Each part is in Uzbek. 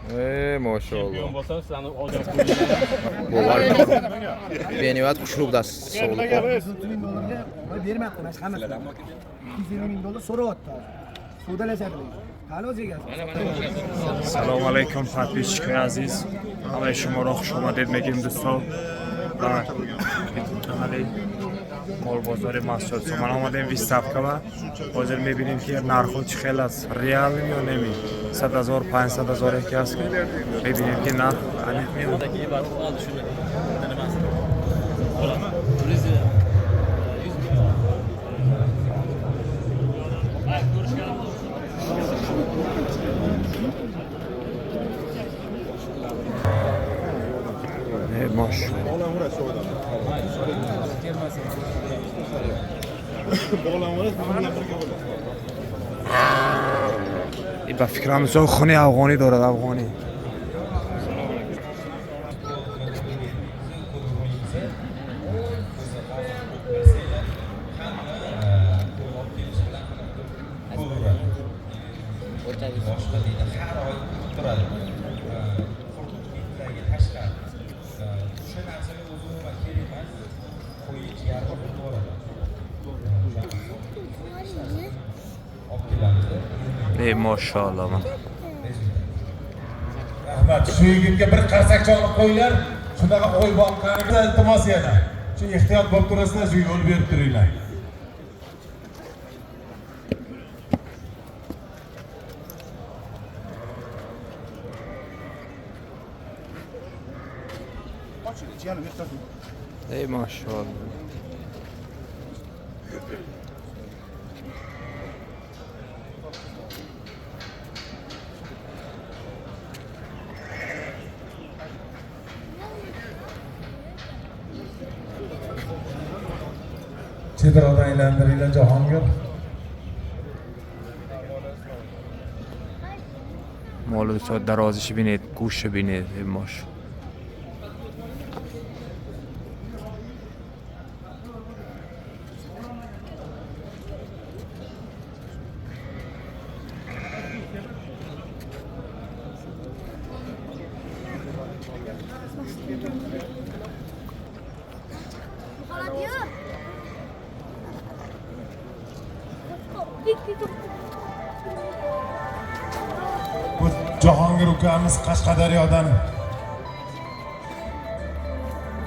Maşallah. Chempion bo'lsam sizlarni olgan Bo'lar. Benivat qushluqdasiz. Sog'liq. Bermayapti mana hammasi. 220 ming dollar so'rayapti. Sudalashadi. Hali o'zi egasi. Assalomu alaykum подписчики aziz. Hamma shuma xush omaded megim do'stlar. Hali mol bozori masjid. Mana omadem vystavka va hozir می‌بینیم که narxi خیلی است. ریال یا نمی. 100,000 500,000 کی است. می‌بینیم که narx aniq میاد. Maş. با فکرم زو خونه افغانی دارد افغانی. Maşallah. Rahmat, shu yigitga bir qarsakcha olib qo'yinglar. Shunaqa qo'y boqqaniga iltimos yana. Shu ehtiyot bo'lib turasizlar, shu yo'l berib turinglar. Maşallah. Chedrodan aylantiringlar Jahongir. Molu so darozişi bined, kuşu bined, maş. Bu Jahongir ukamiz Qashqadaryodan.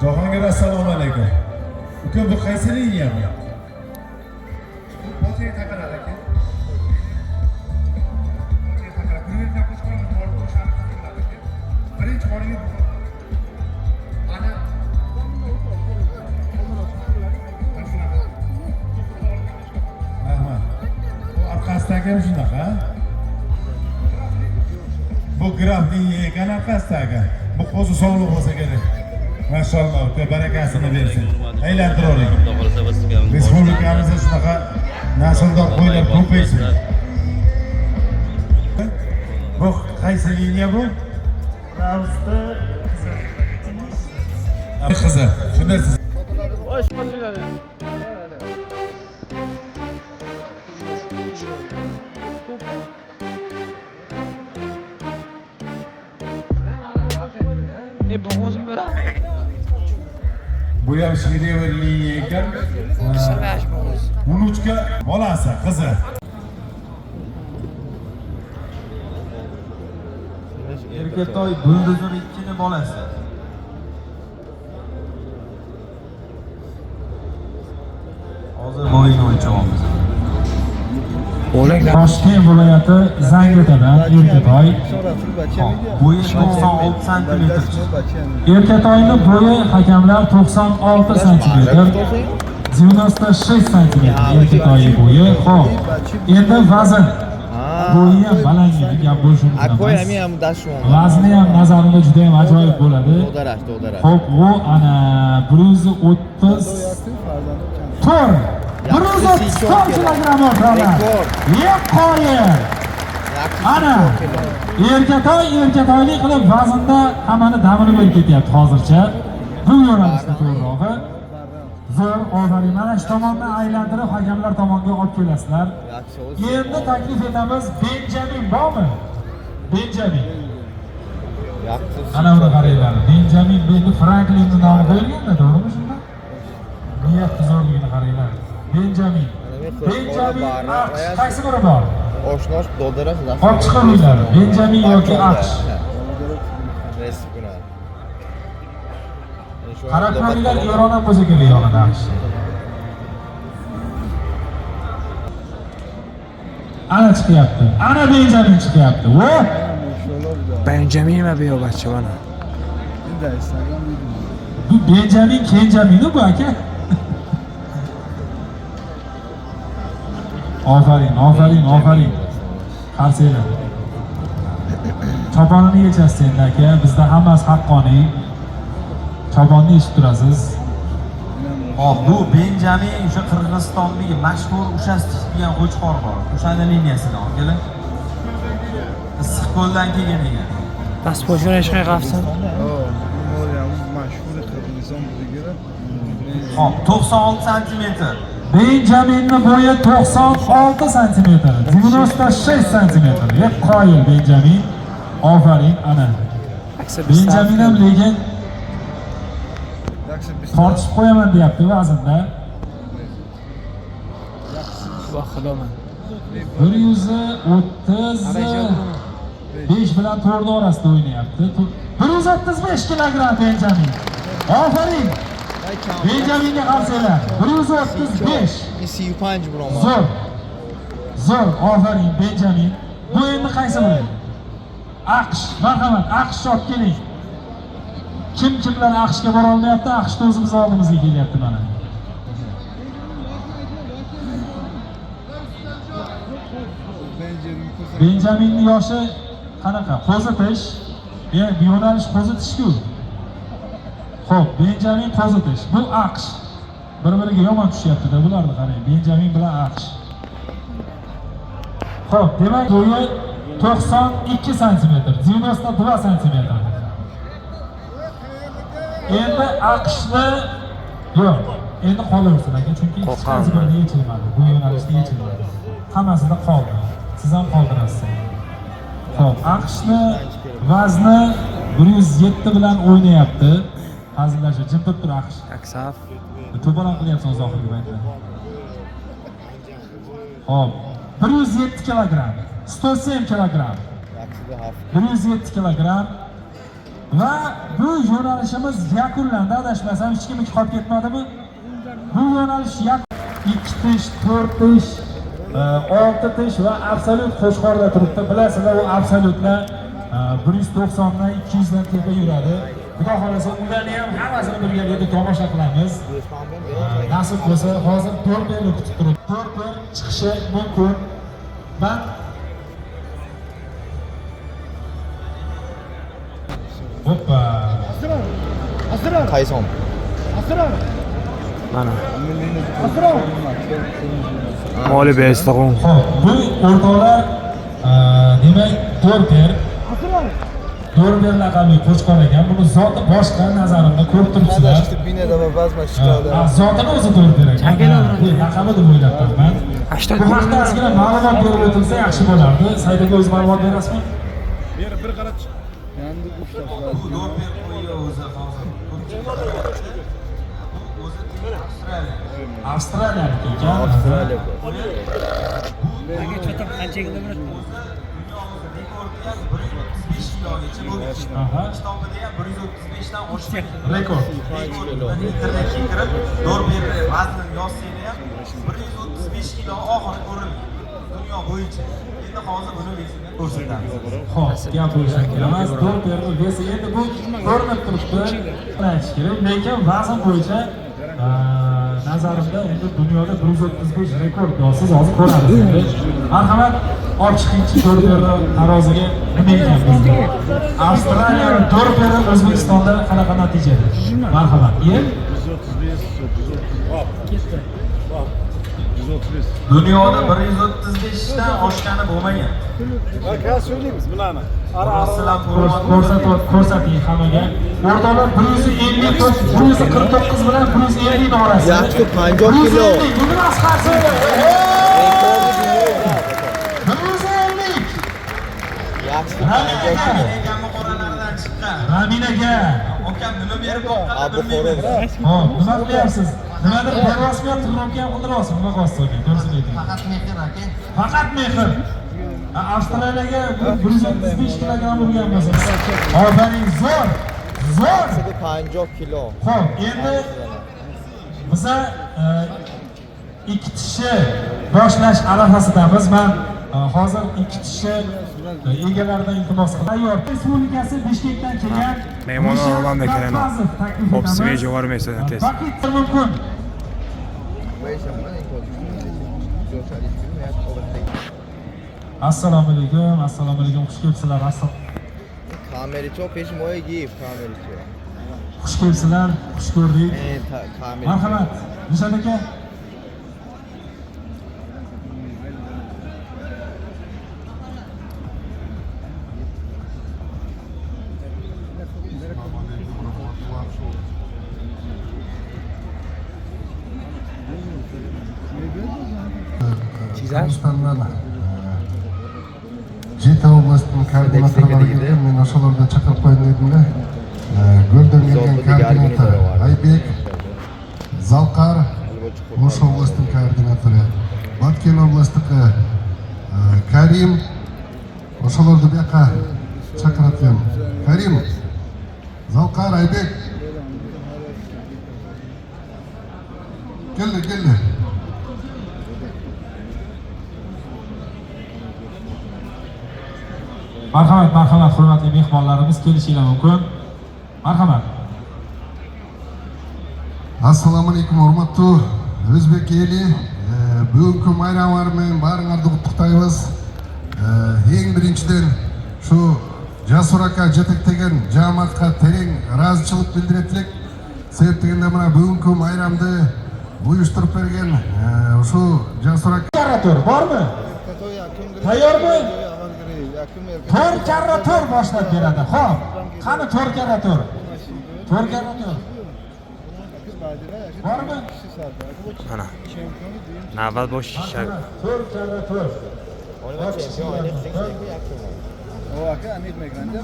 Jahongir assalomu alaykum. Uka bu qaysi liniya bu? Bu botiga taqaladi aka. Botiga taqaladi. Bu yerda qo'shqonimiz bor, o'shani taqaladi aka. Birinchi qoringa ana arkasındaki mi şundak ha? Bu grafning yegan arkasındaki. Bu qo'zi sog'liq bo'lsa kerak. Maşallah, barakasini bersin. Aylantiravering. Respublikamizda shunaqa nasldor qo'ylar ko'paysin. Bu qaysi liniya bu? Qizi. Shunday siz. Bu ham Shvedeverli ekan. Unuchka bolasi, qizi. Erkatoy Buldozor 2 bolasi. Hozir bo'yin o'lchovimiz. Toshkent viloyati Zangiotada erkatoy. Bo'yi 96 cm. Erkatoyning bo'yi hakamlar 96 cm. 96 cm erkatoyi bo'yi. Xo'p. Endi vazn. Bo'yi ham balandligi gap bo'lishi mumkin. Vazni ham nazarimda juda ham ajoyib bo'ladi. Xo'p, u ana 130 ton. 130 kilogramm o'rtalar. Yo'q ana erkatoylik qilib vaznda hammani damini bo'lib ketyapti hozircha. Bu yo'nalishda to'g'rirog'i. Zo'r odaring. Mana shu tomondan aylantirib hakamlar tomonga olib kelasizlar. Endi taklif etamiz, Benjamin bormi? Benjamin. Ana buni qaranglar. Benjamin Bendi Franklinni nomi qo'yilganda, to'g'rimi shunda? Niyat zo'rligini qaranglar. Benjamin Aqsh qaysi biri bor? Oshnosh doldirasiz. Olib chiqaringlar. Benjamin yoki Aqsh. Qarab ko'ringlar, Eron ham bo'lsa kerak yonida Aqsh. Ana chiqyapti. Ana Benjamin chiqyapti. Vo! Benjamin va bu bachcha mana. Bu Benjamin Kenjamin bu aka. Aferin. Qarsanglar. Choponini yechasiz endi aka. Bizda hammasi haqqoniy. Choponni yechib turasiz. Hop, bu Benjamin o'sha Qirg'izistondagi mashhur Ushastik degan qo'chqor bor. O'shani liniyasidan olganlar. Issiqko'ldan kelgan ekan. Pasportini hech qayerga qilibsan? Hop, 96 sm. Benjaminni bo'yi 96 sm, 96 sm. Qoyil Benjamin. Aferin ana. Benjamin ham lekin tortishib qo'yaman deyapti vaznda. Va xudoman. 135 bilan 4 orasida o'ynayapti. 135 kilogramm Benjamin. Aferin. Benjaminga qarsanglar. 135. ECU punch biron. Zo'r. Aferin Benjamin. Bu endi qaysi biri? Aqsh, marhamat, Aqsh olib keling. Kimlar Aqshga bora olmayapti? Aqshni o'zimiz oldimizga kelyapti mana. Benjaminning yoshi qanaqa? Qo'zitish. Bu yo'nalish qo'zitish-ku. Xo'p, Benjamin qo'zitish. Bu Aqsh. Bir-biriga yomon tushyapti-da bularni qarang. Benjamin bilan Aqsh. Xo'p, demak bo'yi 92 sm, 92 sm. Endi Aqshni yo'q. Endi qolaversin aka, chunki hech qaysi biri yechilmadi. Bu yo'nalishda yechilmadi. Hammasida qoldi. Siz ham qoldirasiz. Xo'p, Aqshni vazni 107 bilan o'ynayapti. Hazillashib, jim turib tur Aqsh. Aksaf. To'polon qilyapsan oxirgi paytda. Xo'p, 107 kilogramm, 107 kilogramm. 107 kilogramm. Va bu yo'nalishimiz yakunlandi, adashmasam hech kim qolib ketmadimi? Bu yo'nalish 2 tish, 4 tish, 6 tish va absolut qo'shqorda turibdi. Bilasizlar, u absolutlar 190 dan 200 dan tepa yuradi. Xudo xolasa ularni ham hammasini birgalikda tomosha qilamiz. Nasib bo'lsa, hozir 4 belni kutib turibdi. 4 bel chiqishi mumkin. Ben hoppa. Tayson. Mana. Moli Bestaqon. Xo'p, bu o'rtoqlar demak Dorber. Dorber laqabli qo'chqor ekan. Buni zoti boshqa nazarimda ko'rib turibsizlar. Binada va bazma chiqadi. Zotini o'zi Dorber ekan. Laqabi deb o'ylabman. Bu haqda ozgina ma'lumot berib o'tilsa yaxshi bo'lardi. Saytiga o'z ma'lumot berasizmi? Bir qarab chiq. Bu Dorber qo'yi o'zi hozir. Avstraliyalik ekan. Avstraliya. Aha. Kitobida ham 135 dan oshgan. Rekord. Internetga kirib, Dorber vaznini yozsangiz ham 135 kilo oxiri ko'rildi. Dunyo bo'yicha. Endi hozir buni vesini ko'rsatamiz. Xo'p, gap bo'lishi kerak. Dorberni vesi endi bu ko'rinib turibdi. Aytish kerak, lekin vazn bo'yicha nazarimda endi dunyoda 135 rekord siz hozir ko'rasiz. Marhamat, olib chiqingchi Dorberni taroziga nima ekan bizda? Avstraliyaning Dorberi O'zbekistonda qanaqa natijada? Marhamat. Dunyoda 135 dan oshgani bo'lmagan. Aka söyleymiz bunani. Ko'rsating hammaga. O'rtoqlar 149 bilan 150 orasi. Yaxshi 50 kilo. Buni masxarasi. 150. Yaxshi. Ekanmi qoralardan Buxorodan chiqqan. Raminaga. Akam nima berib Ha, boqqanlar Buxoro. bilmayman. Hop, nima qilyapsiz? Nimadir parvozga turibgan qildiryapsiz, nima qilasiz? To'g'risini ayting. Faqat mehr aka. Faqat mehr. Avstraliyaga 135 kilogramm urganmiz. Obaning zo'r. Zo'r. Aksida 50 kilo. Xo'p, endi biza ikki tishi boshlash arafasidamiz. Men hozir ikki tishi egalaridan iltimos qilaman. Tayyor. Respublikasi Bishkekdan kelgan Mehmonlar mamlakatdan. Xo'p, sveji varmaysiz tez. Paket mumkin. Assalomu alaykum, assalomu alaykum. Xush kelibsizlar. Kamerachi peshmoya giyib, kamerachi. Xush kelibsizlar. Xush ko'rdik. Kamerachi. Marhamat. Nishon aka. Qirg'izistondan Jeta oblastining koordinatorlariga men o'shalarda chaqirib qo'ydim dedimda. Go'ldan kelgan koordinator Aybek Zalqar, O'sh oblastining koordinatori Batken oblastiga Karim, o'shalarda bu yoqqa chaqiratgan. Karim, Zalqar, Aybek. Keldi. Marhamat, hurmatli mehmonlarimiz kelishinglar mumkin. Marhamat. Assalomu alaykum, hurmatli o'zbek eli. Bugungi bayramlar bilan baringlarni qutlaqlaymiz. Eng birinchidan shu Jasur aka jetaktegan jamoatga tereng rozichilik bildiraylik. Sebab deganda mana bugungi bayramda uyushtirib bergan shu Jasur aka Karrator bormi? Tayyormi? To'r karrator boshlab beradi. Xo'p, qani to'r karrator? To'r karrator. Bormi? Mana. Navbat bosh shisha. To'r karrator. O aka Amir Megranda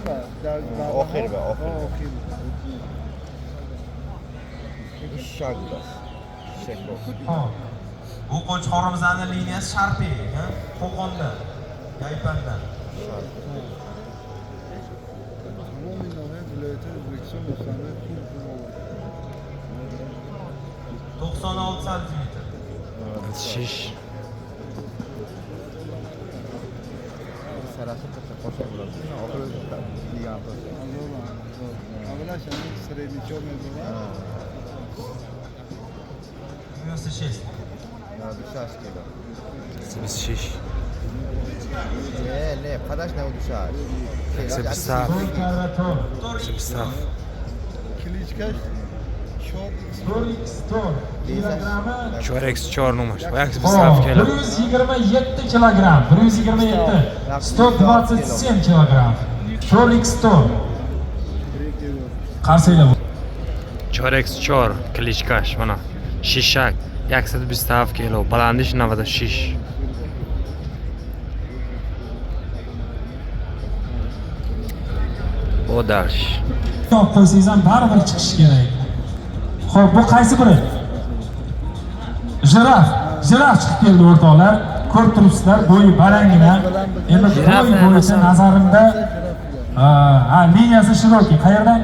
va Oxir. İnşallah. Xo'p. Bu Qo'chqorimizni liniyasi Sharpiy, ha? Qo'qonda. Yaypandan. Umumiy Navoiy viloyati O'zbekiston bo'stonida 96 santimetr. Shish. Sarası qo'sha bo'ladi. Oxir degan qo'sha. Avvalo средний черный был. 96. Düşer kilo. Biz shish. Ne, qadash ne düşer? Sibsaf. To'r karrator. Sibsaf. Klitschko short To'r kilogrammi. Chorex chornumash. Boyak sibsaf keladi. 127 kilogramm. 127. 127 kilogramm. Chorex to'r. Qarsanglar. Chorex chor, klitchkash mana. Shishak 127 kilo. Balandish navada shish. Odash. Top qo'ysangiz ham baribir chiqishi kerak. Xo'p, bu qaysi biri? Jiraf chiqib keldi o'rtoqlar. Ko'rib turibsizlar, bo'yi balangina. Endi bo'y bo'yicha nazarimda liniyasi shiroki. Qayerdan?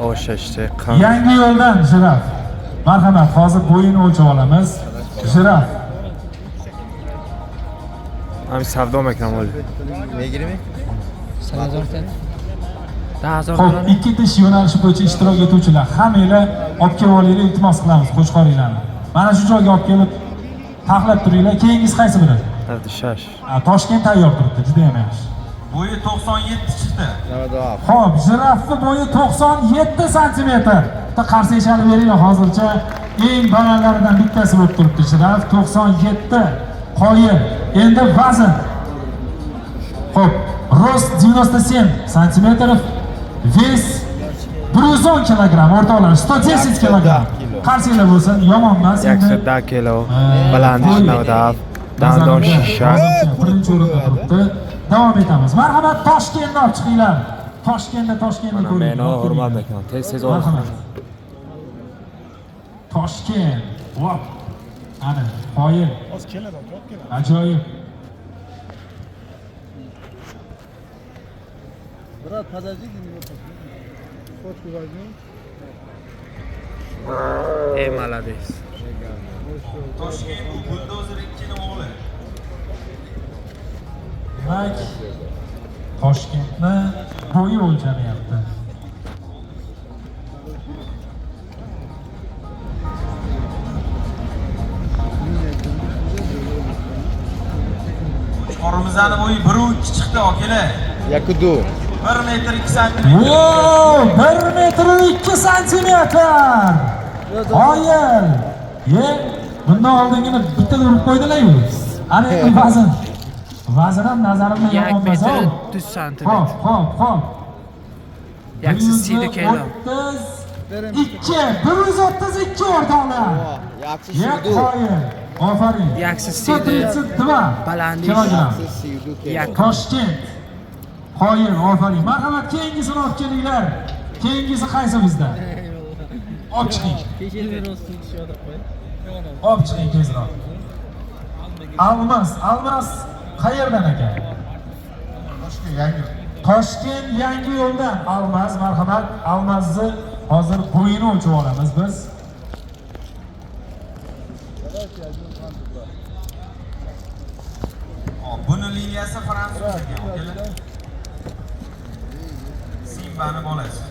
O'sha işte. Yangi yo'ldan jiraf. Marhamat, hozir bo'yini o'lchab olamiz. Jiraf. Ham savdo maktamoli. Ne girmi? Xo'p, ikki tish yo'nalishi bo'yicha ishtirok etuvchilar hammanglar olib kelib olinglar, iltimos qilamiz qo'chqoringlarni. Mana shu joyga olib kelib taxlab turinglar. Keyingisi qaysi biri? Shash. Toshkent tayyor turibdi, juda ham yaxshi. Bo'yi 97 chiqdi. Xo'p, jirafni bo'yi 97 santimetr. Bitta qarsakchani beringlar hozircha. Eng balandlaridan bittasi bo'lib turibdi. Jiraf 97. Qoyil. Endi vazn. Xo'p, rost 97 santimetr. Ves 110 kilogramm, o'rtoqlar 110 kilogramm. Qarsanglar bo'lsin, yomon emas. 110 kilo. Balandish navada. Dandon shishak. Birinchi o'rinda turibdi. davom etamiz. Marhamat, Toshkentni olib chiqinglar. Toshkentni Mana ko'ring. meni hurmat ekan. Tez olaman. Marhamat. Toshkent. Vop. Ana, qoyil. Hozir keladi, olib keladi. Ajoyib. Брат, подождите минуту. Фотку возьмем. Ey молодец. Toshkent bu buldozer ikkini o'g'li. Demak, Toshkentni bo'yi o'lchanyapti. Qo'rimizni bo'yi 1.2 chiqdi akalar. Yakudu. 1 metr 2 santimetr. Wow, 1 metr 2 santimetr. Qoyil. Bundan oldingini bitta urib qo'ydilar-ku. Ana endi vazn. Vazn ham nazarimda 1 yomon metr emas. 30 santimetr. Hop. Yaksiz 7 kilo. 132 o'rtoqlar. Yaxshi Ye siydu. qoyil. Ofarin. Yaksiz 7 132 balandlik. kilogramm. Yaxshi siydu kelo. Yak- Toshkent. Qoyil, ofarin. Marhamat, keyingisini olib kelinglar. Keyingisi qaysi bizda? Olib chiqing. Olib chiqing tezroq. Almas qayerdan ekan? Toshkent yangi yo'ldan. Almas, marhamat. Almasni hozir bo'yini o'lchab olamiz biz. Buni liniyasi fransuz ekan akalar. Simbani bolasi.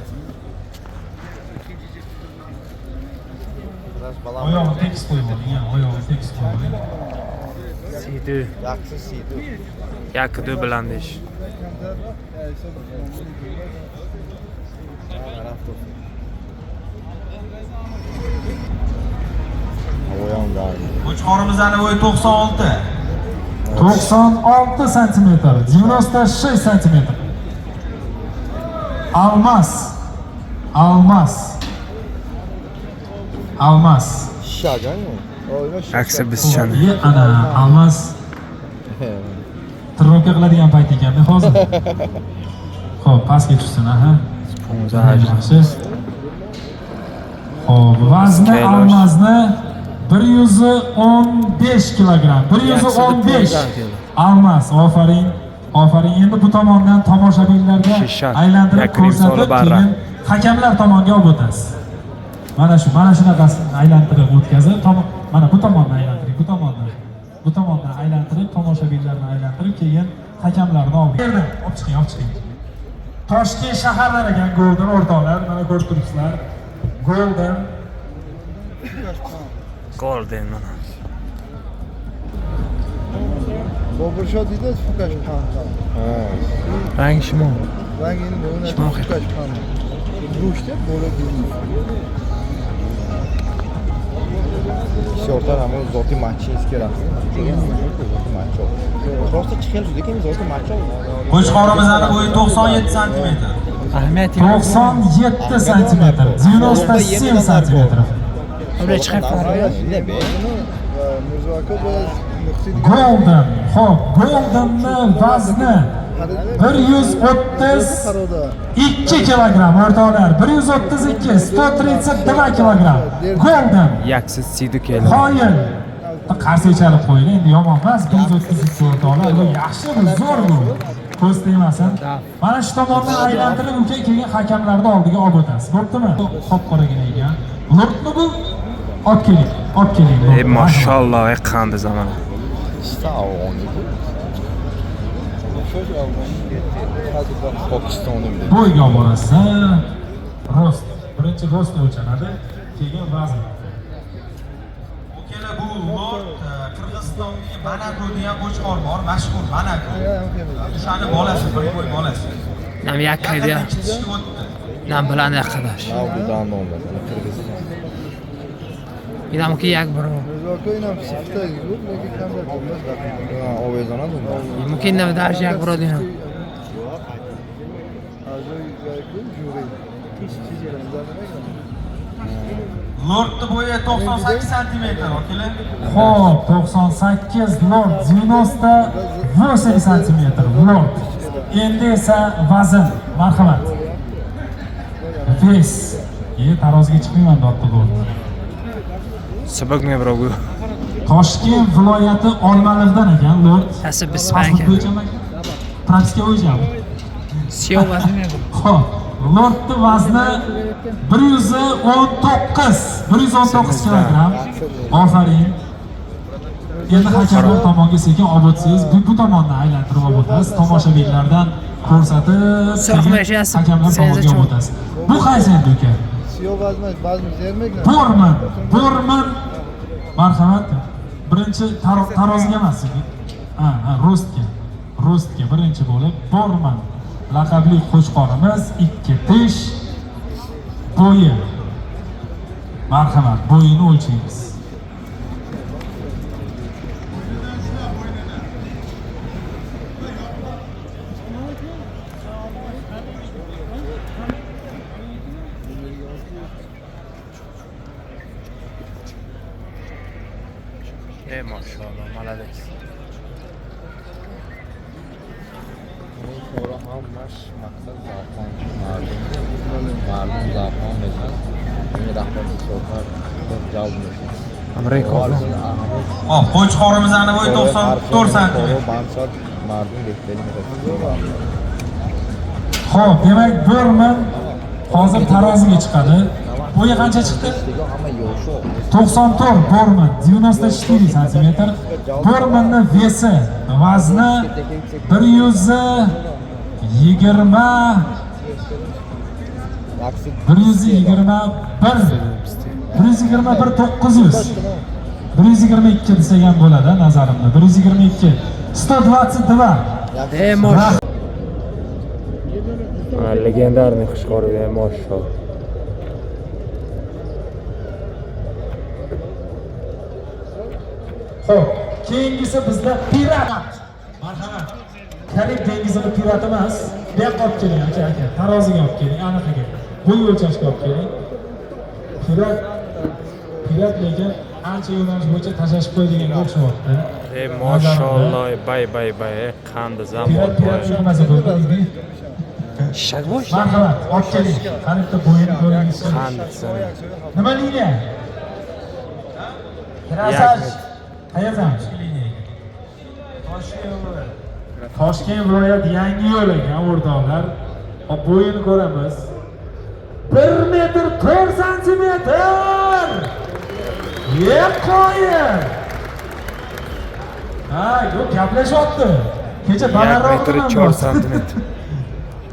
Biraz balam. Oyog'ini tekis qo'yib oling, oyog'ini tekis qo'yib oling. Siydi. Yaxshi siydu. Yakudu balandish. Havoyon dar. Qo'chqorimizni bo'yi 96. 96 santimetr, 96 santimetr. Almas. Şagan mı? Aksi biz chani. Ana, Almas trunka qiladigan payt ekanda hozir. Xo'p, pastga tushsin, aha. Yaxshi. Xo'p, vazni Almasni 115 kilogramm. 115. Almas, ofarin. Endi bu tomondan tomoshabinlarga aylantirib Yakuning soli ko'rsatib, barra. keyin hakamlar tomonga olib o'tasiz. Mana shunaqasini aylantirib o'tkazib, mana bu tomondan aylantiring, bu tomondan aylantirib, tomoshabinlarni aylantirib, keyin hakamlarni olib chiqing. Toshkent shaharlar ekan Golden o'rtoqlar, mana ko'rib turibsizlar. Golden mana. Bobursho deydi, fukash qanqa. Rangi shimon. Rangini bo'ladi, fukash qanqa. Go'shtda bo'lib yuradi. Shortlar hamon zoti Manchester rafti. Zoti Manchester. Просто chiqil degan zoti Manchester. Qo'chqorimizni bo'yi 97 santimetr. Ahmet 97 santimetr, 97 santimetr. Buraya chiqib qarang. Ne be? Mirzoaka bo'lar. Golden, xo'p, Goldenni vazni 132 kilogramm o'rtoqlar, 132, 132 kilogramm. Golden. Yaksiz 7 kilo. Qoyil. Qarshi chalib qo'ying, endi yomon emas. 132 o'rtoqlar, bu yaxshi, bu zo'r bu. Ko'z tegmasin. Mana shu tomondan aylantirib, keyin hakamlarni oldiga olib o'tasiz. Bo'ptimi? Qop-qoragina ekan. Lotni bu olib keling. Ey maşallah, ey qanday zamon. Sağ ol. Pokistonda bile. Bo'yga olib borasiz. Rost. Birinchi rost o'lchanadi, keyin vazn. Akalar bu lot Qirg'izistondagi Manako degan qo'chqor bor, mashhur Manako. O'shani bolasi, bir qo'y bolasi. Nam yakkaydi. Nam bilan yaqadash. Avdudan olmaz. Kırgızistan. Inamki yak bro. Mirzoaka inam sifta yo'q, lekin kamda bo'lmas raqam. Ha, o vezana da. Mumkin nam darsh yak bro dinam. Ajoyib joy ku, juri. Lordni bo'yi 98 cm, akalar. Xo'p, 98 lord, 98 cm lord. Endi esa vazn, marhamat. Ves. Taroziga chiqmayman dotda lord. Sabak me birovga. Toshkent viloyati Olmaliqdan ekan lord. Kasb bismanka. Praktika o'yjam. Siyo vazni. Xo'p, lordning vazni 119 kilogramm. Ofarin. Endi hakamlar tomonga sekin olib o'tsangiz, bu tomonni aylantirib olib o'tasiz. Tomoshabinlardan ko'rsatib, hakamlar tomonga olib o'tasiz. Bu qaysi endi uka? Siyov vazn zermeklar. Borman. Marhamat. Birinchi taroziga emas. Rostga birinchi bo'lib Borman laqabli qo'chqorimiz 2 tish bo'yi. Marhamat, bo'yini o'lchaymiz. Maşallah, молодец. Sonra hammash maqsad zavqon ma'lum zavqon mesan. Buni rahbarlik so'zlar jalb mesan. Amerika. Hop, qo'chqorimizning bo'yi 94 cm. Bansot ma'lum beklerini Xo'p, demak Borman hozir taroziga chiqadi. Bo'yi qancha chiqdi? 94 Borman 94 cm. Bormanning vesi, vazni 121 900. 122 desak ham bo'ladi nazarimda. 122 122. Maşallah. Legendarniy qo'chqor, maşallah. Xo'p, keyingisi bizda pirat. Marhamat. Karib dengizining pirati emas. Bu yoqqa olib keling aka. Taroziga olib keling, aniqiga. Bo'y o'lchashga olib keling. Pirat lekin ancha yo'nalish bo'yicha tashlashib qo'ydiganga o'xshamoqda. Maşallah, bay. Qanday zamon. Pirat yurmasa bo'lmaydi. Shak bo'sh. Marhamat, olib keling. Qaribda bo'yini ko'ringiz. Qanday. Nima liniya? Krasaj. Qayerdan? Toshkent viloyat yangi yo'l ekan o'rtoqlar. Bo'yini ko'ramiz. 1 metr 4 santimetr. Qo'ying. Yo'q, gaplashyapti. Kecha balandroq 1 metr 4 santimetr.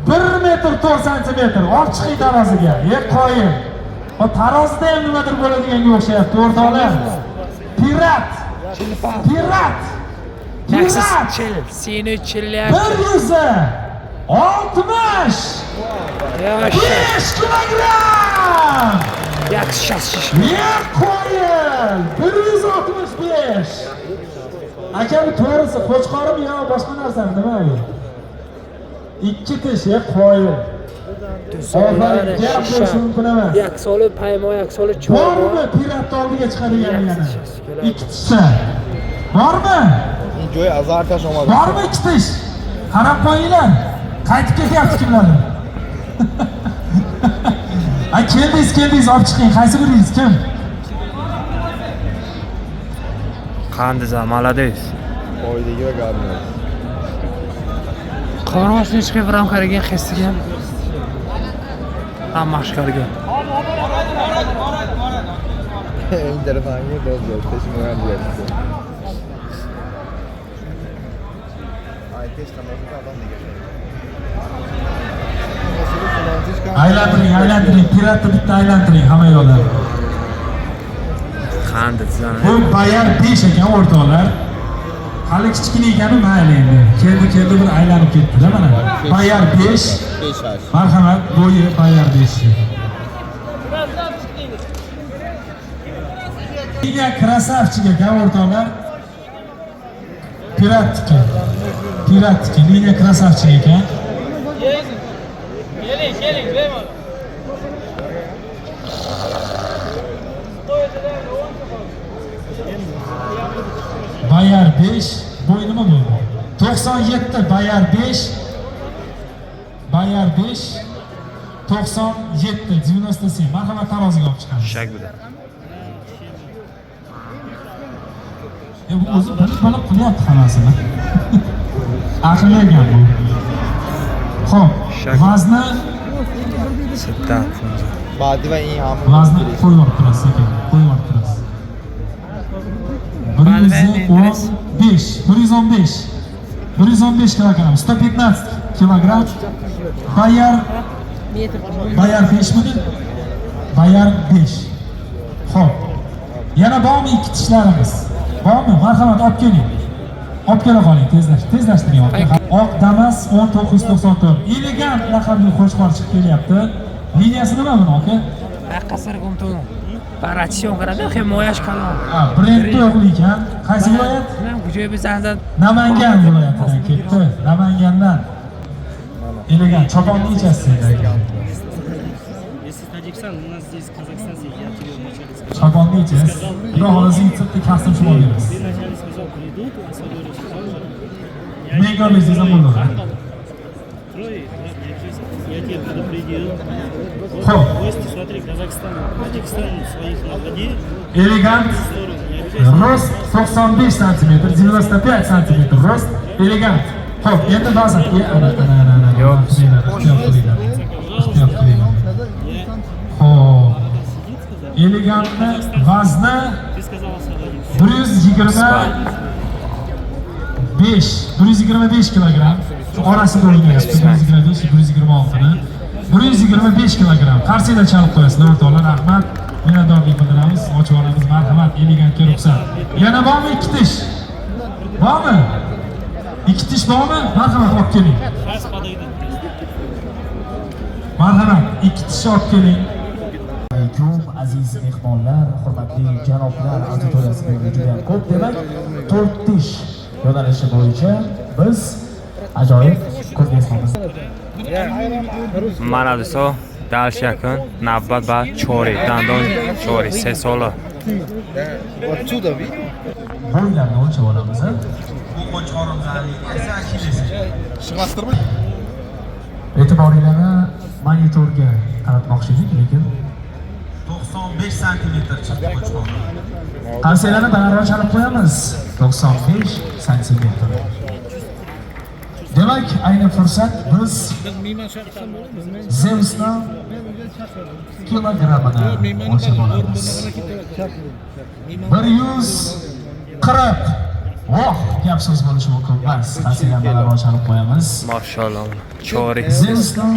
1 metr 4 santimetr. Olib chiqing taroziga. Qo'ying. Tarozida ham nimadir bo'ladiganga o'xshayapti o'rtoqlar. Pirat. Chill, seni chillar. 160. Yaxshi. 5 kilogramm. Yaxshi shish. Qo'ying. 165. Aka, bu to'g'risi qo'chqorim yo boshqa narsami, nima bu? 2 tish qo'ying. Gap bo'lishi mumkin emas. Yaksoli paymo, yaksoli cho'g'. Bormi piratni oldiga chiqadigan yana? 2 tish. Bormi? joy azar tashlamadim. Bormi 2 tish? Qarab qo'yinglar. Qaytib ketyapti kimlardir? Keldingiz, olib chiqing. Qaysi biringiz kim? Qanday, молодец. Oydagi va garni. Qarashni chiqib ramkariga xestigan. Mashqarga. Interfanga do'zlar, teshmagan deyapti. Ay, tez qilmasdan odam degan. Aylantiring. Piratni bitta aylantiring hamma yo'llar. Qanday zan. Bu bayar 5 ekan o'rtoqlar. Hali kichkina ekani mayli endi. Keldi bir aylanib ketdi-da mana. Bayar 5. Marhamat, bo'yi bayar 5. Liga krasavchik ekan o'rtoqlar. Piratniki. Liga krasavchik ekan. Keling, bemalol. Bayar 5, bo'ynimi bu? 97 Bayar 5, Bayar 5, 97, 98. Marhamat taroziga olib chiqamiz. Shak bu da. Bu o'zi bilib qilyapti hammasini. Aqlli ekan bu. Xo'p, vazni Sitta. Badi va eng ham vazni qo'yib olib turasiz ekan. Qo'yib olib turasiz. 115, 115 kilogramm, 115 kilogramm. Bayar 5 midi? Bayar 5. Xo'p. Yana bormi ikki tishlarimiz? Bormi? Marhamat olib keling. Olib kela qoling, tezlashtiring. Oq Damas 1994. Elegant raqamli qo'shqor chiqib kelyapti. Liniyasi nima buni aka? Qasr qumtum. Paratsion qarada, himoyash kalon. Brendda o'g'li ekan. Qaysi viloyat? Kujoy bizdan Namangan viloyatidan ketdi. Namangandan. Elegant choponli echasiz ekan. Если Таджикистан, у нас здесь Казахстан, я тебе вначале сказал. Choponli echasiz. Xudo xohlasa yetibdi kastim shimol beramiz. Ты вначале сказал, придут, а Садори сказал, Menga o'zingiz ham bo'ladi. Трое, я тебя предупредил. Xo'p. Гости, смотри, Казахстан, Таджикистан своих на воде, Elegant сторону, не обижайся. rost 95 cm, 95 cm rost. Elegant. Xo'p, endi ba'zan Yo'q. Xo'p. Elegantni vazni Ты сказал Садори. 125 kilogramm. Shu orasida o'ynayapti. 125, 126 ni. 125 kilogramm. Qarsida chalib qo'yasizlar o'rtoqlar. Rahmat. Minnatdorlik bildiramiz. Ochib olamiz. Marhamat, elegantga ruxsat. Yana bormi ikki tish? Bormi? Ikki tish bormi? Marhamat olib keling. Раз подойдут. Marhamat, ikki tish olib keling. Alaykum aziz mehmonlar, hurmatli janoblar, auditoriyasiga juda ham ko'p. Demak, 4 tish yo'nalishi bo'yicha biz ajoyib ko'rgazmamiz. Mana desa, dalsh yaqin, navbat va chori, dandon chori, 3 sola. Отсюда видно? Bo'ylarni o'lchab olamiz. Bu qo'chqorimizning esa Achilles. E'tiboringlarni monitorga qaratmoqchi edik, lekin 95 santimetr chiqdi qo'chqor. qarsiylarni balandroq chalib qo'yamiz. 95 cm. Demak, ayni fursat biz Zeus'ni kilogrammini o'lchab olamiz. 140. Voh, gap so'z bo'lishi mumkin emas. Qarsiylarni balandroq chalib qo'yamiz. Mashallah. Chori. Zeus'ni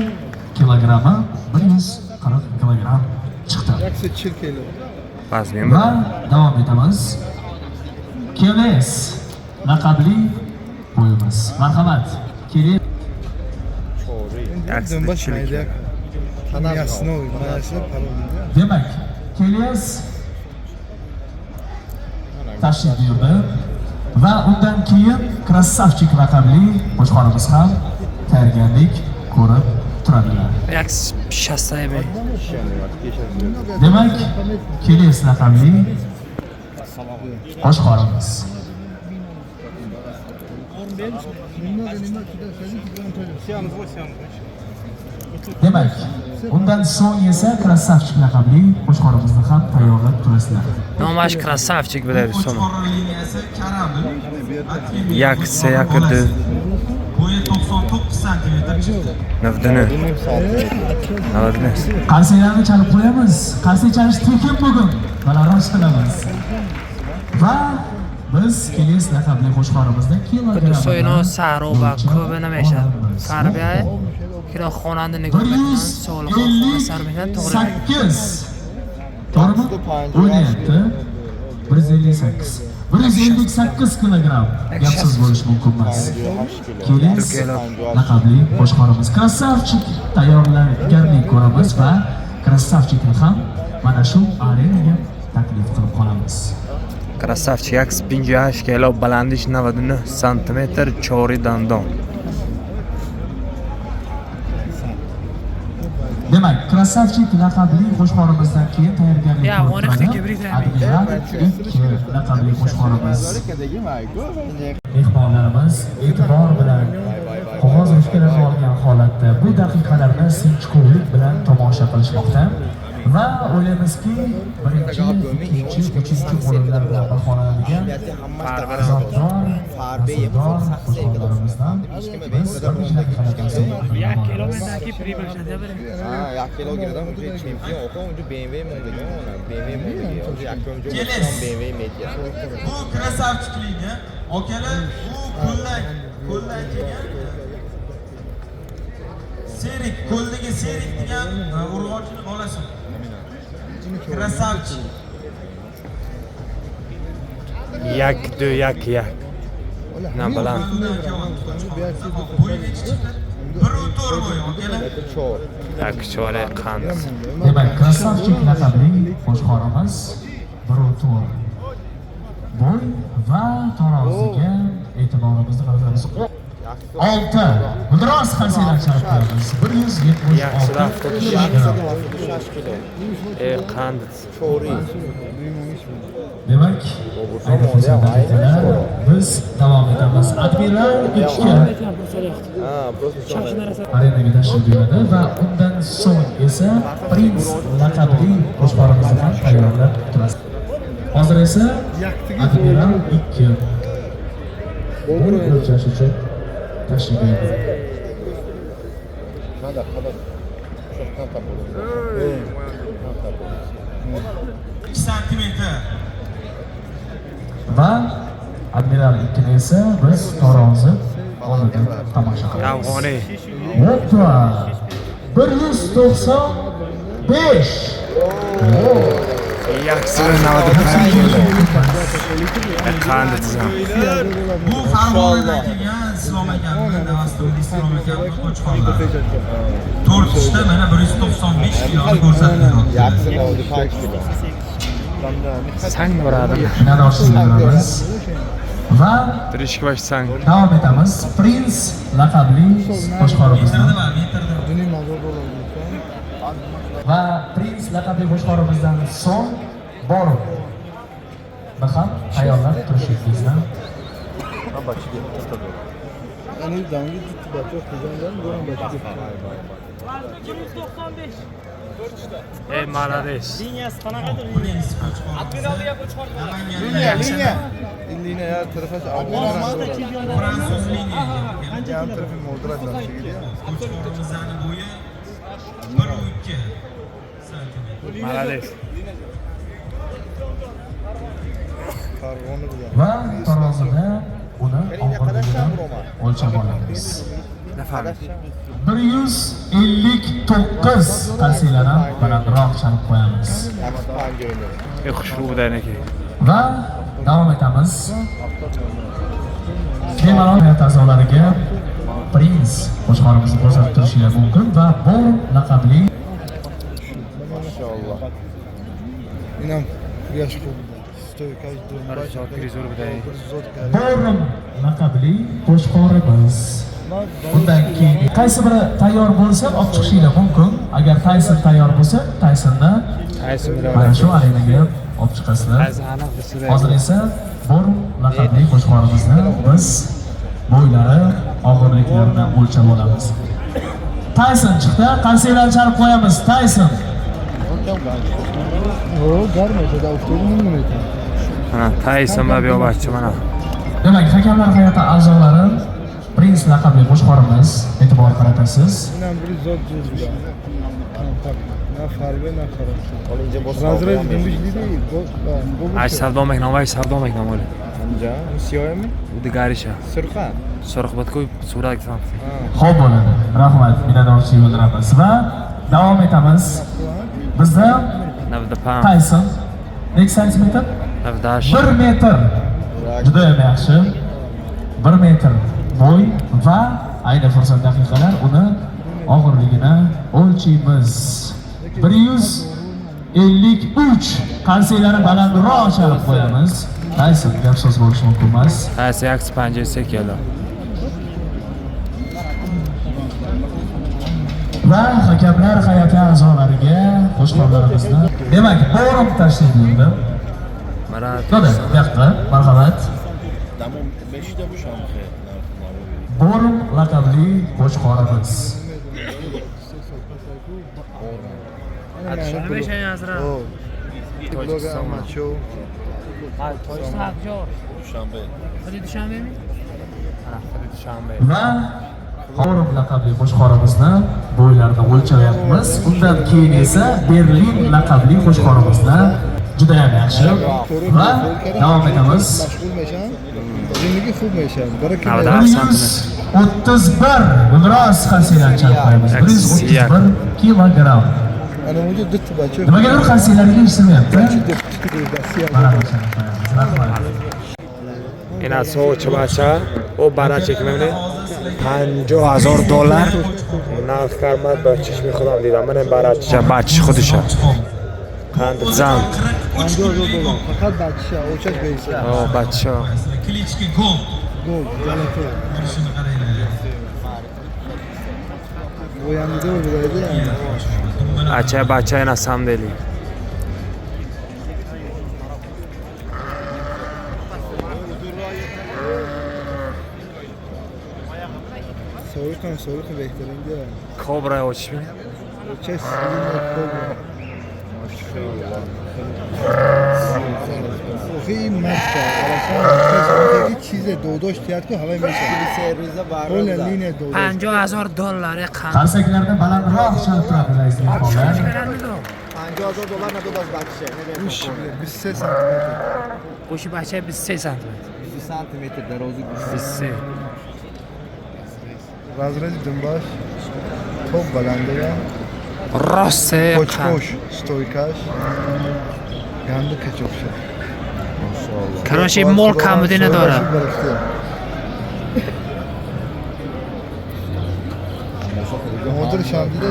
kilogrammi 140 kilogramm chiqdi. Yaksa chirkayli. Vazmin Va davom etamiz. Keles laqabli bo'yimiz. Marhamat. Keling. Dönbaş mayda. Kimyasini o'ynayapti, parodiya. Demak, Keles tashrif buyurdi va undan keyin Krassavchik laqabli qo'shqorimiz ham tayyorgarlik ko'rib turadilar. Yaks shastaymi? Demak, Keles laqabli qo'shqorimiz. Demak, undan so'ng esa Krassavchik laqabli qo'shqorimizni ham tayyorlab turasizlar. Nomash krasavchik bilan so'ma. Qo'chqor liniyasi Karabi. Yaksa yakidi. Bo'yi 99 santimetr chiqdi. Navdini. Navdini. Qarsiylarni chalib qo'yamiz. Qarsiy chalish tekin bugun. Balandroq qilamiz. Va biz Keles laqabli qo'shqorimizni kilogramm So'yno saroba ko'p namasha. Sarbiya kira xonanda nigorlardan so'l xona sarbiyadan to'g'ri. 8. To'g'rimi? O'ynayapti. 158. 158 kilogramm. Gapsiz bo'lish mumkin emas. Keles laqabli qo'shqorimiz Krassavchik tayyorgarlik ko'ramiz va Krassavchikni ham mana shu arenaga taklif qilib qolamiz. Krasavchik yaks 58 kilo, balandish 90 santimetr, chori dandon. Demak, Krasavchik laqabli qo'shqorimizdan keyin tayyorgarlik Ya, ko'rib one of the turadi. Kibrit Admiral 2 laqabli qo'shqorimiz. Mehmonlarimiz e'tibor bilan qog'oz ruchkalarni olgan holatda bu daqiqalarni sinchkovlik bilan tomosha qilishmoqda va o'ylaymizki birinchi, ikkinchi, uchinchi o'rinlar bilan baholanadigan zotdor, nasldor qo'shqorlarimizdan biz bir necha daqiqalardan so'ng Ya kilometraki прибыльшada bir. Ha, yakka girdim, unja chempion o'qi, unja BMW modelga, BMW modelga, unja yakka unja Keles. BMW Media. Bu krasavchikligi, okalar, bu qo'ldan kelgan Serik, qo'ldagi Serik degan urg'ochini bolasi. Krasavchik. Yakdu yak. Ne bilan? Bo'yi chiqdi. 1.4 bo'y, okalar. Chor. Yak chore qand. Demak, Krasavchik laqabli qo'shqorimiz Birotur bo'y va taroziga e'tiborimizni qaratamiz. 6 Guldiroz qansiylar sharaflarimiz 176 Yaxshiroq Şaş kilo. Qand. Chori. Demak, ayni fursatda biz davom etamiz. Admiral 2 Ha, просто arenaga tashrif buyuradi va undan so'ng esa Prins laqabli qo'shqorimizni ham tayyorlab turamiz. Hozir esa Admiral 2 bu o'lchash uchun tashrif buyurdi. Kadar. Çok kadar olur. 2 santimetr. Va Admiral 2 esa biz tarozi oldida tomosha qilamiz. Afg'oniy. Hoppa! 195. Yaxshiroq navbat qand tizim. Bu Farg'onadan kelgan Islom akamni Navaston Islom akamni qo'chqorlar. 4 ishda mana 195 kiloni ko'rsatgan. Yaksın oldu kaç kilo? Sang boradim. Minnatdorchiligimiz va Tirishki baş sang. davom etamiz. Prins laqabli qo'shqorimizdan va Prins laqabli qo'shqorimizdan so'ng borib bir ham tayyorlab turishingizdan Yani dangi gitti bakıyor kızandan buram bakıyor. Malades. Liniyasi qanaqadir? Prins qo'chqor. Linye. Linye ya tarafa Fransuz liniya. yan tarafı modradlar. Qo'chqorimizning bo'yi 1.2 santimetr. Malades. Kargonu bilen. va tarozida uni og'irligidan o'lchab olamiz. 159 qansiylar ham balandroq chalib qo'yamiz. Yaksın hangi oynuyor? Xushrudan ekan. Va davom etamiz. Bemalol hayot a'zolariga Prins qo'shqorimizni ko'rsatib turishingiz mumkin va bu laqabli Maşallah. İnan yaş oldu. Stoykaj dönbaş. Borum laqabli qo'shqorimiz. Bundan keyin qaysi biri tayyor bo'lsa olib chiqishinglar mumkin. Agar Tayson tayyor bo'lsa, Taysonni mana shu arenaga olib chiqasizlar. Hozir esa Borum laqabli qo'shqorimizni biz bo'ylari, og'irliklarini o'lchab olamiz. Tayson chiqdi, qansiylarni chalib qo'yamiz. Tayson. O garmedi da uftulunun mu neydi? Mana Tayson va Biyobachchi mana. Demak, hakamlar hay'ati a'zolari Prins laqabli qo'shqorimiz e'tibor qaratasiz. İnan bir zor cüzdan. Ne farbe ne karar. Olunca boş Razrez gümüş değil. Ay savdomak nomay savdomak nomoli. Amca, siyoy mi? Udi garisha. Sırkan. So'roq bitkoy surat ham. Xo'p bo'ladi. Rahmat, minnatdorchilik bildiramiz va davom etamiz. Bizda Navda pam. Tayson necha santimetr? Navdash. 1 metr. Juda ham yaxshi. 1 metr bo'y va ayni fursat daqiqalar uni og'irligini o'lchaymiz. 153 qansiylarni balandroq chalib qo'yamiz. Tayson gap so'z bo'lishi mumkin emas. Tayson yaks 58 kilo. va hakamlar hay'ati a'zolariga qo'shqonlarimizni demak forum tashkil etildi. Mana bu yoqda marhamat. Forum laqabli qo'shqonimiz. Va forum laqabli qo'shqonimizni bo'ylarida o'lchyapmiz. Undan keyin esa Berlin laqabli qo'shqonimizni juda ham yaxshi va davom etamiz. Zindagi خوب میشن. برای که 131 biroz xasiylar chalqaymiz. 131 kilogramm. انا اونجا دو تا بچه Nimaga xasiylarga ishlayapti? اینا سوچ بچه او برای چکمه $50,000 نرخ کرمت با چشمی خودم دیدم من این برای چشم بچه خودشه قند زن $50,000 فقط بچه اوچش بیسه آه بچه گل جلسه گوینده و بدایده بچه این از همدلی سوریخ بهترین دارم کابرای او چی بینه؟ چه سیلین کابرا این مفتا اصلا این چیز دوداش تیاد که هوای میشه کل لین دوداش $50,000 قند. Qarsaklarda balandroq shaltiradi raisli mehmonlar. $50,000 نه دوداش بچه گوش 23 سانتیمتر گوشی بچه 23 سانتیمتر. 20 سانتیمتر درازی 23. رازرز دنباش توپ بلنده راسته کوچ ستویکاش گنده کچوکشه کراش این مول کمودی نداره. مدر شاندیده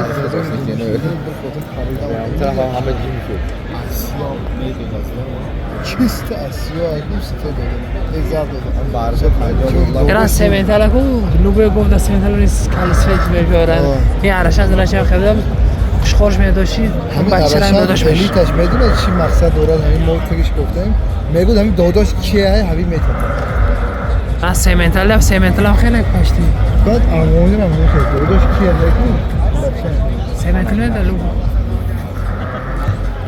همه جیم شد چیست آسیا دوست دارم هزار دادم بارشه $50,000 ایران سیمنتالا کو لوبه گفت سیمنتالا نیست کالیسفیت میگورن این عرشان دلش خیلی خوش میداشید بچه را میداش میشه الیتش میدونه چی مقصد دارن همین ما فکرش گفتیم میگه همین داداش کیه همین میتونه من سیمنتالا خیلی کاشتی بعد آموزی هم میشه داداش کیه میگه سیمنتالا دلو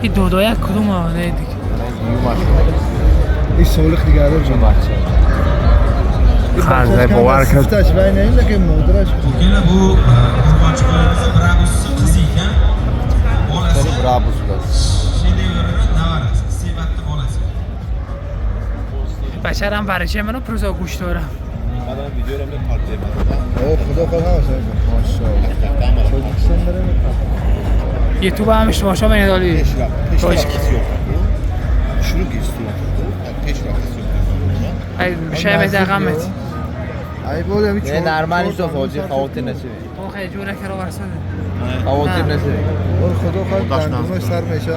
این دودای کدوم آنه دیگه این سولخ دیگه رو جون خنده باور کرد تاش وای نه که مدرش Yana bu qurg'ochqo'yimiz Brabusni qizi ekan. Bolasi Brabuslar Shedevrini nevarasi, Sebatni bolasi. بچه هم برشه منو پروزا گوش دارم. اوه خدا خدا ماشاءالله یوتیوب هم اشتباه شما میدالی. ای شاید میدقم میت. ای بوده می نه نرمانش تو فوجی خاطر نشه اون خیلی جوره که رو ورسونه. خاطر نشه اون خدا خدا دندونش سر میشه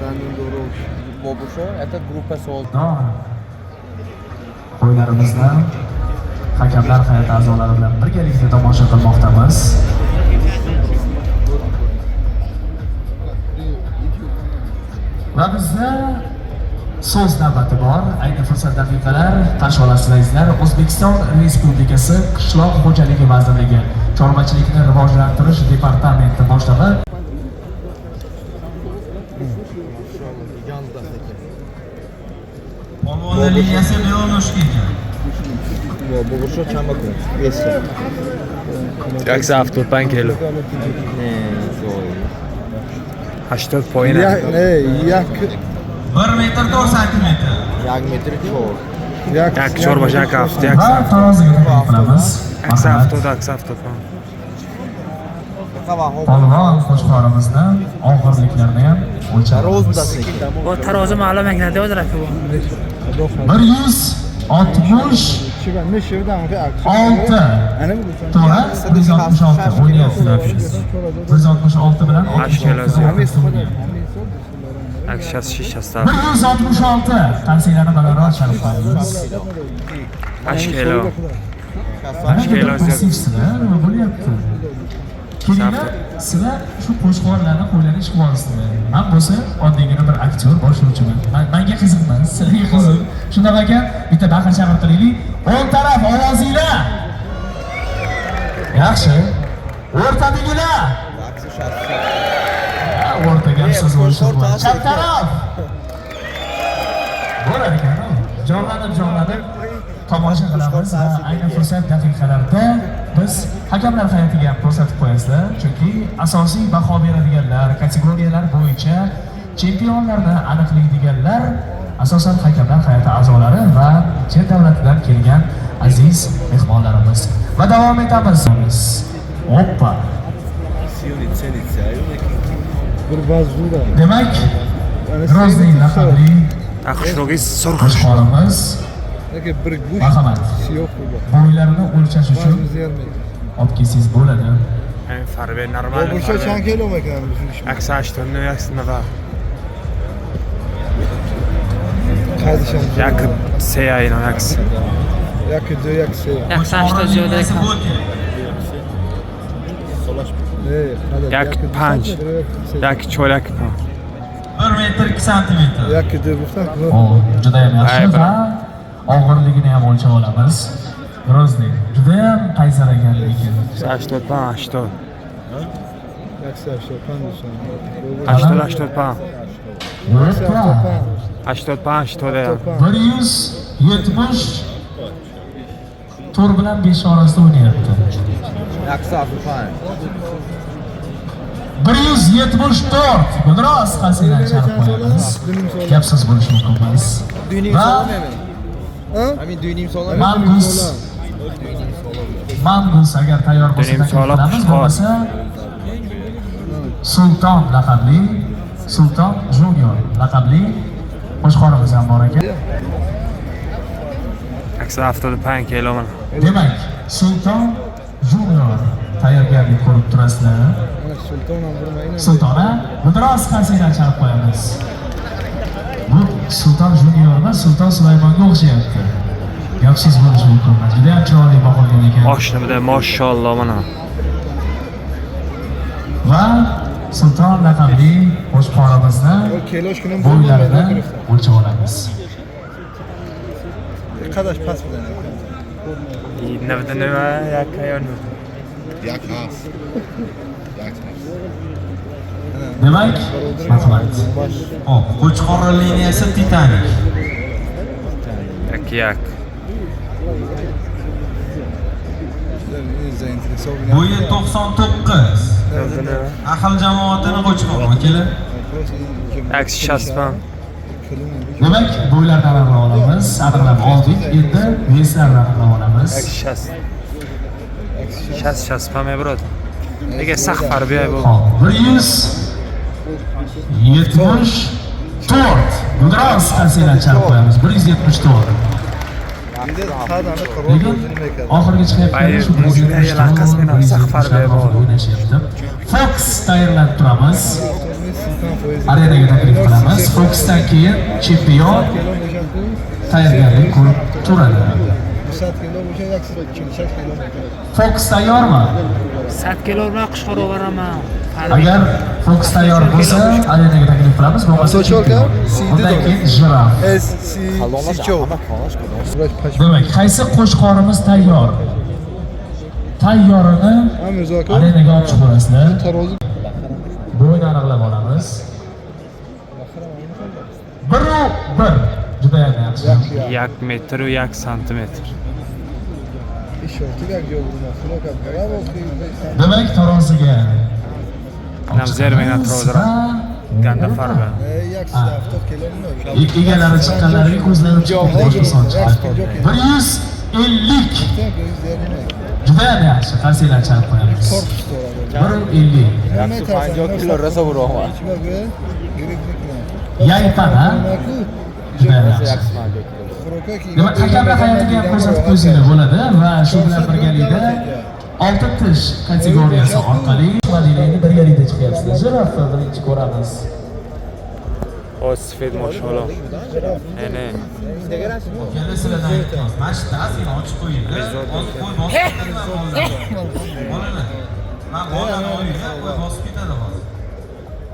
دندون دروش بابوشو eta gruppa sol Qo'ylarimizni hakamlar hay'ati a'zolari bilan birgalikda tomosha qilmoqdamiz. Va bizda so'z navbati bor. Ayni fursat daqiqalar qarshi olasizlar. O'zbekiston Respublikasi Qishloq xo'jaligi vazirligi chorvachilikni rivojlantirish departamenti boshlig'i Polvonlar liniyasi Leonoshga ekan. بابوشو چند بکنه 20 175 کیلو 80 پایینه نه یک 1 metr 4 santimetr. 1 متر چور یک چور باشه یک هفته یک Va taroziga taklif qilamiz. هفته Polvon qo'shqonimizni og'irliklarini ham o'lchaymiz. با ترازو معلوم نکنده بود رفته بود. 160 چیکار میشه بدم که 6 انا میگم to'la 166 o'ynayaptilar. 166 bilan 8 kilo همین خود 66 هست 166 qarsiylarni balandroq chalib qo'yamiz. 8 kilo Mana kilo bu passivsizlar, nima bo'lyapti? kelinglar, sizlar shu qo'shqo'rlarni qo'ylarni ish qilib olasizlar. Men bo'lsa oddiygina bir aktyor, boshlovchiman. Menga qiziqman, sizlarga qiziq. Shunday ekan, bitta baqir chaqir qilaylik. O'ng taraf ovozinglar. Yaxshi. O'rtadagilar. O'rtaga siz bo'lishsiz. Chap taraf. Bo'lar ekan. Jonlanib tomosha qilamiz va ayni fursat daqiqalarda biz hakamlar hay'atiga ham ko'rsatib qo'yasizlar, chunki asosiy baho beradiganlar, kategoriyalar bo'yicha chempionlarni aniqlaydiganlar asosan hakamlar hay'ati a'zolari va chet davlatdan kelgan aziz mehmonlarimiz. Va davom etamiz. Hoppa. Bir bazura. Demak, Grozniy laqabli Aqshrogiz surx. qo'shqorimiz Lekin bir gush marhamat. siyoh bo'ldi. Bo'ylarini o'lchash uchun olib kelsangiz bo'ladi. Farbe normal. Bursa chang kilo ekan bizim. Aksa 8 tonne yaksina va. Qadisham. Jak seyayno yaks. Yakı de yaksı. Yaxshi 8 joyda ekan. Jak punch. Jak cho'lak. 1 metr 2 santimetr. Yakı de buftan. O juda ham yaxshi va og'irligini ham o'lchab olamiz. Grozniy juda ham qaysar ekan lekin. 8 pan, 8. Yaksı aşağı pandışam. 8 pan. 8 pan, 8 da. 170 to'r bilan 5 orasida o'ynayapti. Yaksa Afrikan. 174 biroz qasiydan chiqarib qo'yamiz. Gapsiz bo'lishi mumkin emas. Düğünüm Va solamam. Ha? Amin düğünüm solamam. Mangus agar tayyor bo'lsa Düğünüm solab qilamiz, chiqar. bo'lmasa Sulton laqabli, Sulton Junior laqabli qo'shqorimiz ham bor ekan. Aksa 7 kilo mana. Demak, Sulton Junior tayyorgarlik ko'rib turasizlar. Sultanam vurmayın. Sultona biroz qasiydan chiqarib qo'yamiz. Bu Sulton Junior emas, Sulton Sulaymonga o'xshayapti. Gapsiz bo'lishi mumkin emas. Juda ham chiroyli baholangan ekan. Oshnimda mashalloh mana. Va Sulton laqabli qo'shqorimizni Keloşkunun bo'ylarini o'lchab olamiz. Arkadaş pas bilen. Nima va yakayon. Yakas. Demak, marhamat. Hop, qo'chqorlar liniyasi Titanic. Yak. Bo'yi 99. Ahil jamoatini qo'chqor akalar. Aks 6 pan. Demak, bo'ylarni aniqlab olamiz, aniqlab oldik. Endi veslarni aniqlab olamiz. Aks 6. 6 pan me brot. Nega saq farbi bu? 174. Biroz qasiydan chiqarib qo'yamiz. 174. Lekin oxirgi chiqayotganda shu o'ynashyapti. Fox tayyorlanib turamiz. Arenaga taklif qilamiz. Foxdan keyin chempion tayyorgarlik ko'rib turadi. Fox tayyormi? 7 kilo bilan qushqor o'raman. Agar Fox tayyor bo'lsa, arenaga taklif qilamiz. Bo'lmasa chempion. Undan keyin jiraf. Demak, qaysi qo'shqorimiz tayyor? Tayyorini arenaga olib chiqib qo'yasizlar. Bo'yni aniqlab olamiz. 1 juda ham yaxshi. 1 metr, 1 santimetr. Demak, taroziga Nam zermina trozara. Ganda farbi. egalari chiqqanlariga ko'zlari chiqib boshqa son chiqadi. 150. Juda ham yaxshi, qasiylar chiqarib qo'yamiz. 150. Yaksa 50 kilo rasa vuraman. Yaypana. Juda ham yaxshi. Demak, hakamlar hay'atiga ham ko'rsatib qo'ysangiz bo'ladi va shu bilan birgalikda 6 tish kategoriyasi orqali Madinani birgalikda chiqyapsizlar. Jirafni birinchi ko'ramiz. O sifat mashalloh. Ene. Yana sizlardan iltimos, mana shu tasini ochib qo'ying. Hozir qo'y bosib. Bolalar. Men Ondan oyiga qo'y bosib ketadi hozir.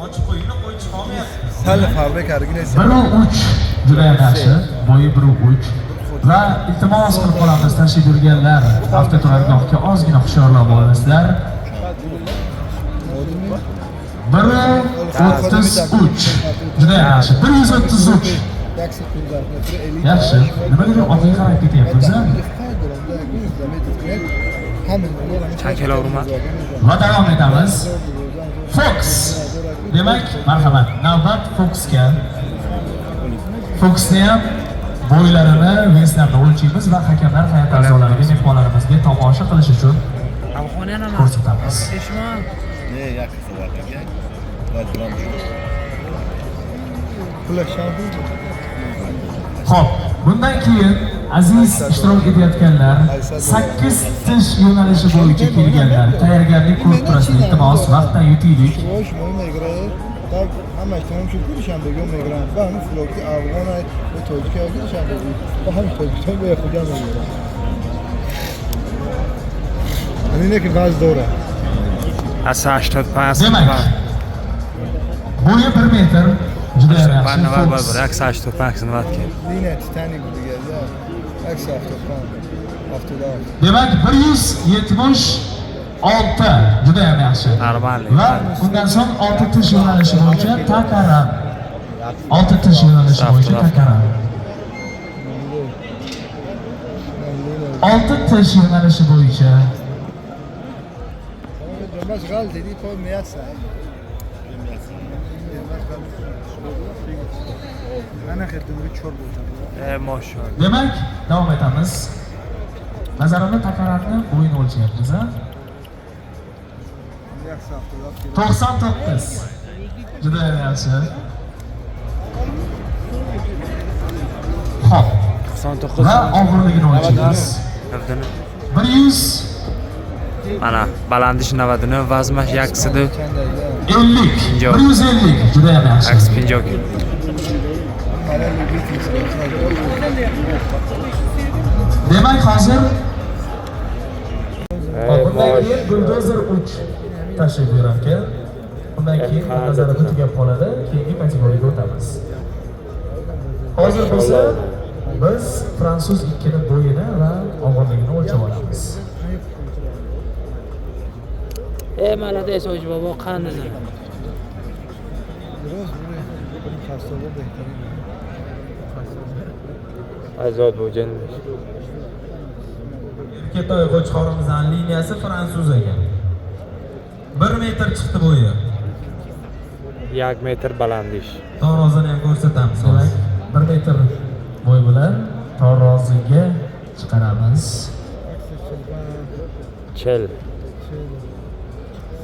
Ochib qo'yinglar, qo'y chiqolmayapti. Sal fabrikariga 1.3 juda yaxshi, bo'yi 1.3 va iltimos qilib qolamiz tashrif buyurganlar avtoturargohga ozgina hushyorlar bo'lasizlar. 1.33 juda yaxshi, 133 yaxshi, nimaga oqga qarab ketyapmiz a? Chankalovurma. Va davom etamiz. Fox. Demak, marhamat, navbat Foxga. Foxni ham bo'ylarini, veslarni o'lchaymiz va hakamlar hay'at a'zolariga, mehmonlarimizga tomosha qilish uchun ko'rsatamiz. Xo'p, bundan keyin aziz ishtirok etayotganlar 8 tish yo'nalishi bo'yicha kelganlar tayyorgarlik ko'rib turasizlar. Iltimos, vaqtdan yutaylik. Так, همش تمام شد کلشم بگم میگرم و همون فلوکی افغان به تاجیکی آگیرشم بگیم با همین تاجیکی به خودم میگرم اینه که وز داره از 85 demak bo'yi 1 metr juda yaxshi. navbat bor 85 navbat keldi. اینه تیتانی بود دیگه عکس 75 demak 176 juda ham yaxshi. Normal. Va undan so'ng 6 tish yo'nalishi bo'yicha takaram. 6 tish yo'nalishi bo'yicha takaram. 6 tish yo'nalishi bo'yicha جنبش غلط دي فوق مياسة أنا خدت مريض شرب Maşallah. demak davom etamiz. Nazarimda takaramni bo'yini o'lchyapmiz a? 99 juda yaxshi. Xo'p, 99 va og'irligini o'lchaymiz. 100 mana balandish navadini vazmash yaksidi 50 150 juda ham yaxshi. aks pinjok. Demak hozir bundan keyin buldozer 3 tashrif buyurarkan. Bundan keyin nazarimda tugab qoladi. Keyingi kategoriyaga o'tamiz. Hozir bo'lsa biz fransuz 2 ning bo'yini va og'irligini o'lchab olamiz. Malades hoji bobo qanday? Azod bu jan. Erkatoy qo'chqorimizning liniyasi fransuz ekan. 1 metr chiqdi bo'yi. 1 metr balandish. Tarozini ham ko'rsatamiz. Demak 1 metr bo'y bilan taroziga chiqaramiz. Chel.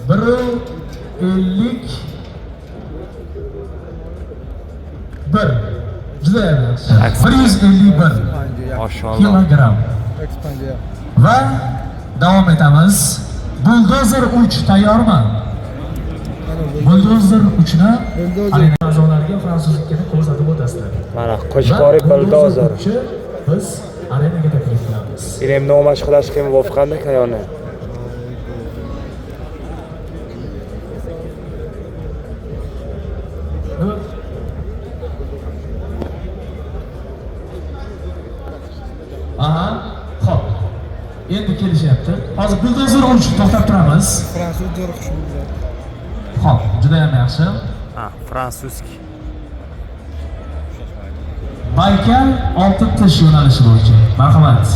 1.51 juda yaxshi. 151 Maşallah. kilogram. Va davom etamiz. Buldozer 3 tayyormi? Buldozer 3 ni arena a'zolariga fransuzlikni ko'rsatib o'tasizlar. Mana qo'chqori buldozer. Biz arenaga taklif qilamiz. İrem nomash qilish kim muvofiqanda kayoni. Aha, xo'p. Endi kelishyapti. Hozir buldozer 3 to'xtab turamiz. fransuz zo'riq shu Xo'p, juda ham yaxshi. Ha, fransuzski. Baykal 6 tish yo'nalishi bo'yicha. Marhamat.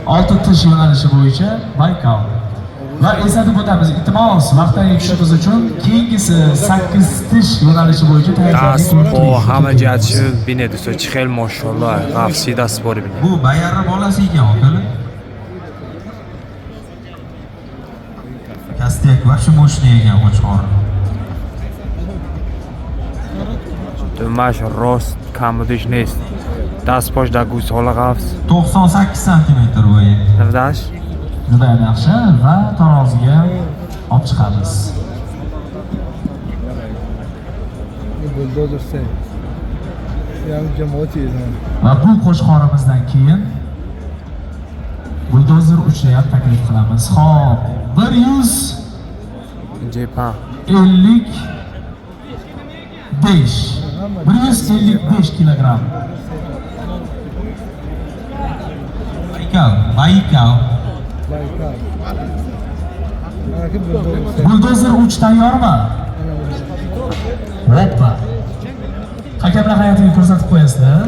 6 tish yo'nalishi bo'yicha Baykal. Va eslatib o'tamiz, iltimos, vaqtdan yutishimiz uchun keyingisi 8 tish yo'nalishi bo'yicha tayyorgarlik Das ko'rib o hamma jihatchi binedi so chixel maşallah. Qafsida spor bine. Bu bayarni bolasi ekan, o'g'il. Kastek vashi moshni ekan qo'chqori. Du mash rost kamudish nest. Das poch da gus hola qafs. 98 santimetr bo'yi. Navdash? juda ham yaxshi va taroziga olib chiqamiz. buldozer sen yani jamoat yezman Va bu qo'chqorimizdan keyin buldozer uchni ham taklif qilamiz. Xo'p, 155 155 kilogramm. Baykal. Buldozer 3 tayyormi? Hoppa. Hakamlar hayotiga ko'rsatib qo'yasizlar.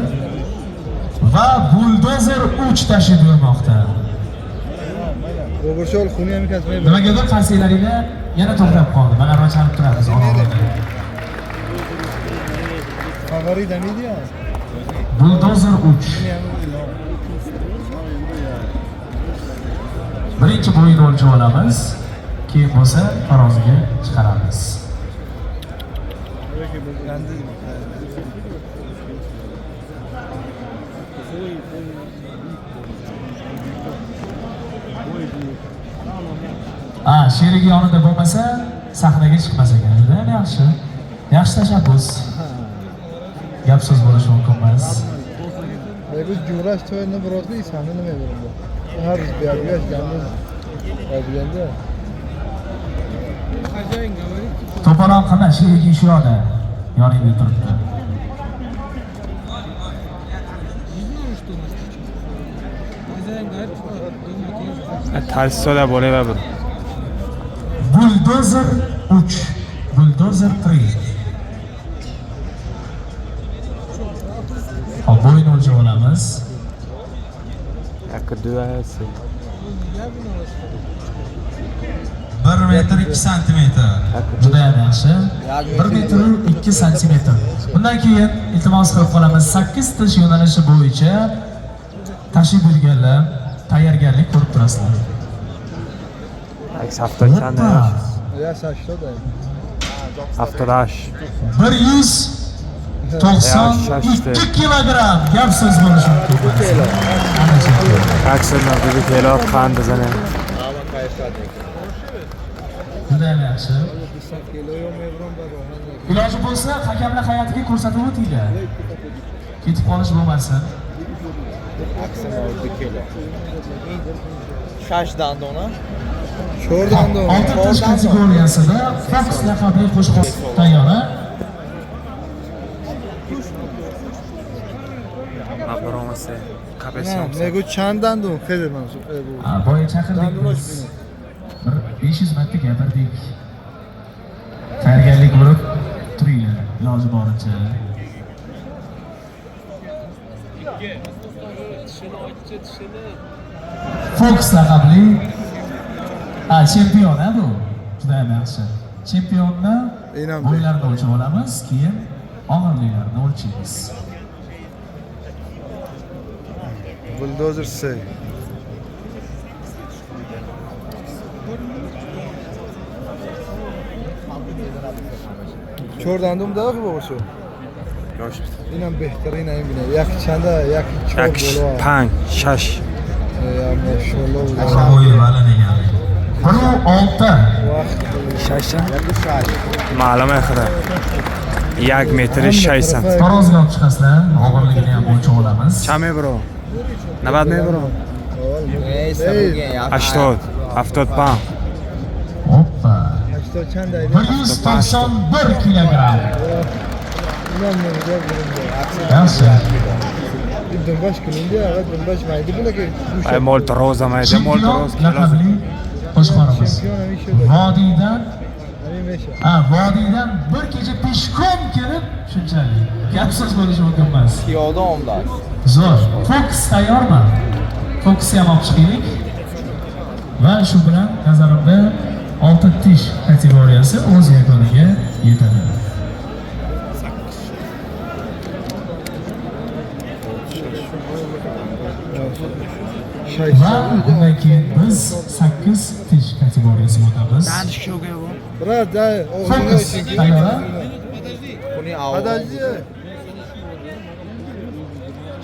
Va buldozer 3 tashib yurmoqda. Bo'g'irshol xuni ham kasmaydi. Nimagadir qarsiylaringda yana to'xtab qoldi. Mana arava chalib turamiz orolda. Favorita media. Buldozer 3. Birinchi bo'yni o'lchab olamiz. Keyin bo'lsa taroziga chiqaramiz. Sherigi yonida bo'lmasa, sahnaga chiqmas ekan. Juda ham yaxshi. Yaxshi tashabbus. Gap so'z bo'lishi mumkin emas. Bu Jurash to'yini birodli sahna nima bo'ldi? Har biz bergash gandan. Aytganda. To'polon qana sherigi shu yoqda. Yoningda turibdi. Talsoda bo'laver. Buldozer 3, Buldozer 3. Hop, bo'yni o'lchab olamiz. 1 metr 2 santimetr. Juda ham yaxshi. 1 metr 2 santimetr. Bundan keyin iltimos qilib qolamiz 8 tish yo'nalishi bo'yicha tashib yurganlar tayyorgarlik ko'rib turasizlar. Hafta qanday? Ya saçda. 192 kilogramm. Gap so'z bo'lishi mumkin. Aksiyada bir kilo qand zana. Juda ham yaxshi. Iloji bo'lsa, hakamlar hayotiga ko'rsatib o'tinglar. Ketib qolish bo'lmasin. Shashdan dona. Sho'rdan da. Olti tish kategoriyasida Fox laqabli qo'shiq tayyor. Mabromasi. Kapesyon. Nego chandan da xeyr mansub. Boya chaqirdik biz. 500 marta gapirdik. Tayyorgarlik bo'lib turinglar, iloji boricha. Fox laqabli chempion bu. Juda ham yaxshi. Chempionni bo'ylarini o'lchab olamiz, keyin og'irliklarini o'lchaymiz. Buldozer C. Chordan da bo'g'irshi. Yosh. Inam behtarin aymbina. Yak chanda, yak chor bo'lar. Pang, shash. Ya mashallah. Bo'yi balandgan. 1.6. Shasha. Ma'lum axira. 1 metr 60. Tarozga olib chiqasizlar, og'irligini ham o'lchab olamiz. Chame bro. Navadme bro. 80 pound. Hoppa. 80 chanda. 191 kilogramm. Yaxshi. Dumbash kuningda ag'at dumbash maydi bularga. Ay molto roza mayda, molto roza. Laqabli qo'shiqchimiz. Vodiydan bir kecha peshkom kelib shunchalik. Gap so'z bo'lishi mumkin emas. Piyoda omlar. Zo'r. Fox tayyormi? Foxni ham olib chiqaylik. Va shu bilan nazarimda 6 tish kategoriyasi o'z yakuniga yetadi. Va bundan keyin biz 8 tish kategoriyasiga o'tamiz. Brad, Fox tayyor. Buni Подожди.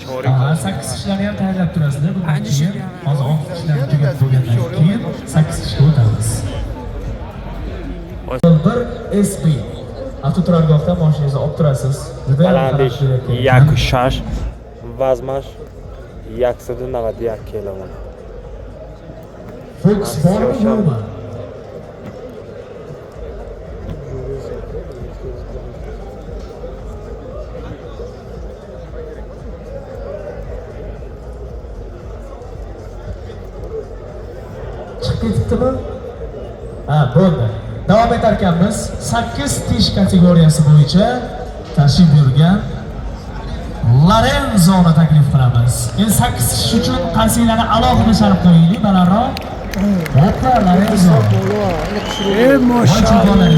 8 tishlarni ham tayyorlab turasizlar. Bundan keyin hozir 6 tishlarni tugatib bo'lgandan keyin 8 tishga o'tamiz. 1 SP avtoturargohda mashinangizni olib turasiz. Juda ham Balandish, yak shash, vazmash 191 kg. Fox bormi yo'qmi? Chiqib ketibdimi? Ha, bo'ldi. Davom etar ekanmiz. 8 tish kategoriyasi bo'yicha tashrif buyurgan Lorenzoni taklif qilamiz. Endi 8 tish uchun qarsiylarni alohida sharh qo'yaylik, balandroq. Hoppa, Lorenzo. Maşallah.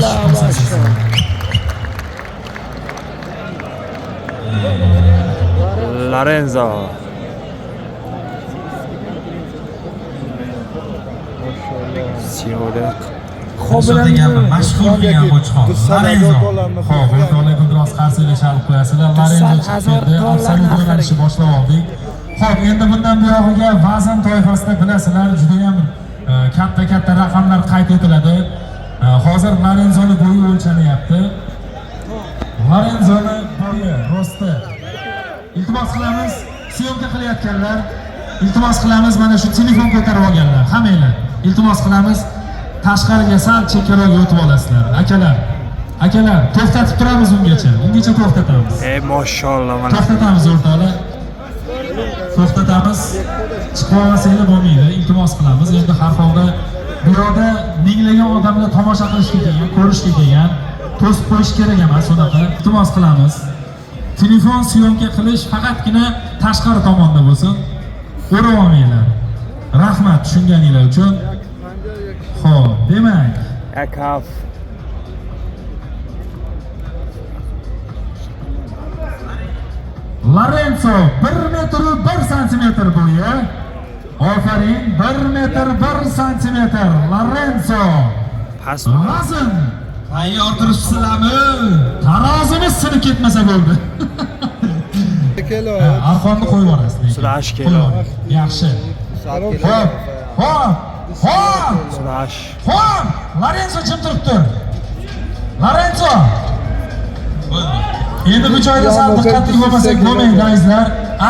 Lorenzo. Siyoda. Deganmi, mashhur degan qo'chqor. Lorenzo. Xo'p, o'rtoqlar biroz qarsiylar sharh qo'yasizlar. Lorenzo chiqdi. Absolut yo'nalishni boshlab oldik. Xo'p, endi bundan buyog'iga vazn toifasida bilasizlar, juda ham katta raqamlar qayd etiladi. Hozir Lorenzoni bo'yi o'lchanyapti. Lorenzoni bo'yi, rosti. Iltimos qilamiz, syomka qilayotganlar, iltimos qilamiz, mana shu telefon ko'tarib olganlar, hammanglar. Iltimos qilamiz, tashqariga sal chekkaroqga o'tib olasizlar. Akalar, to'xtatib turamiz ungacha to'xtatamiz. Mashallah mana. To'xtatamiz o'rtoqlar. To'xtatamiz. Chiqib olmasanglar bo'lmaydi. Iltimos qilamiz. Endi har holda bu yerda minglagan odamlar tomosha qilishga kelgan, ko'rishga kelgan. To'sib qo'yish kerak emas unaqa. Iltimos qilamiz. Telefon syomka qilish faqatgina tashqari tomonda bo'lsin. O'rab olmanglar. Rahmat tushunganinglar uchun. Xo'p, demak, Akaf. Lorenzo 1 metr 1 santimetr bo'yi. Ofarin, 1 metr 1 santimetr. Lorenzo. Vazn. Tayyor turibsizlarmi? Tarozimiz sinib ketmasa bo'ldi. Arqonni qo'yib yuborasiz. Slash kilo. Yaxshi. Hop. Slash. Hop. Lorenzo jim turib tur. Lorenzo. Endi bu joyda sal diqqatli bo'lmasak bo'lmaydi azizlar.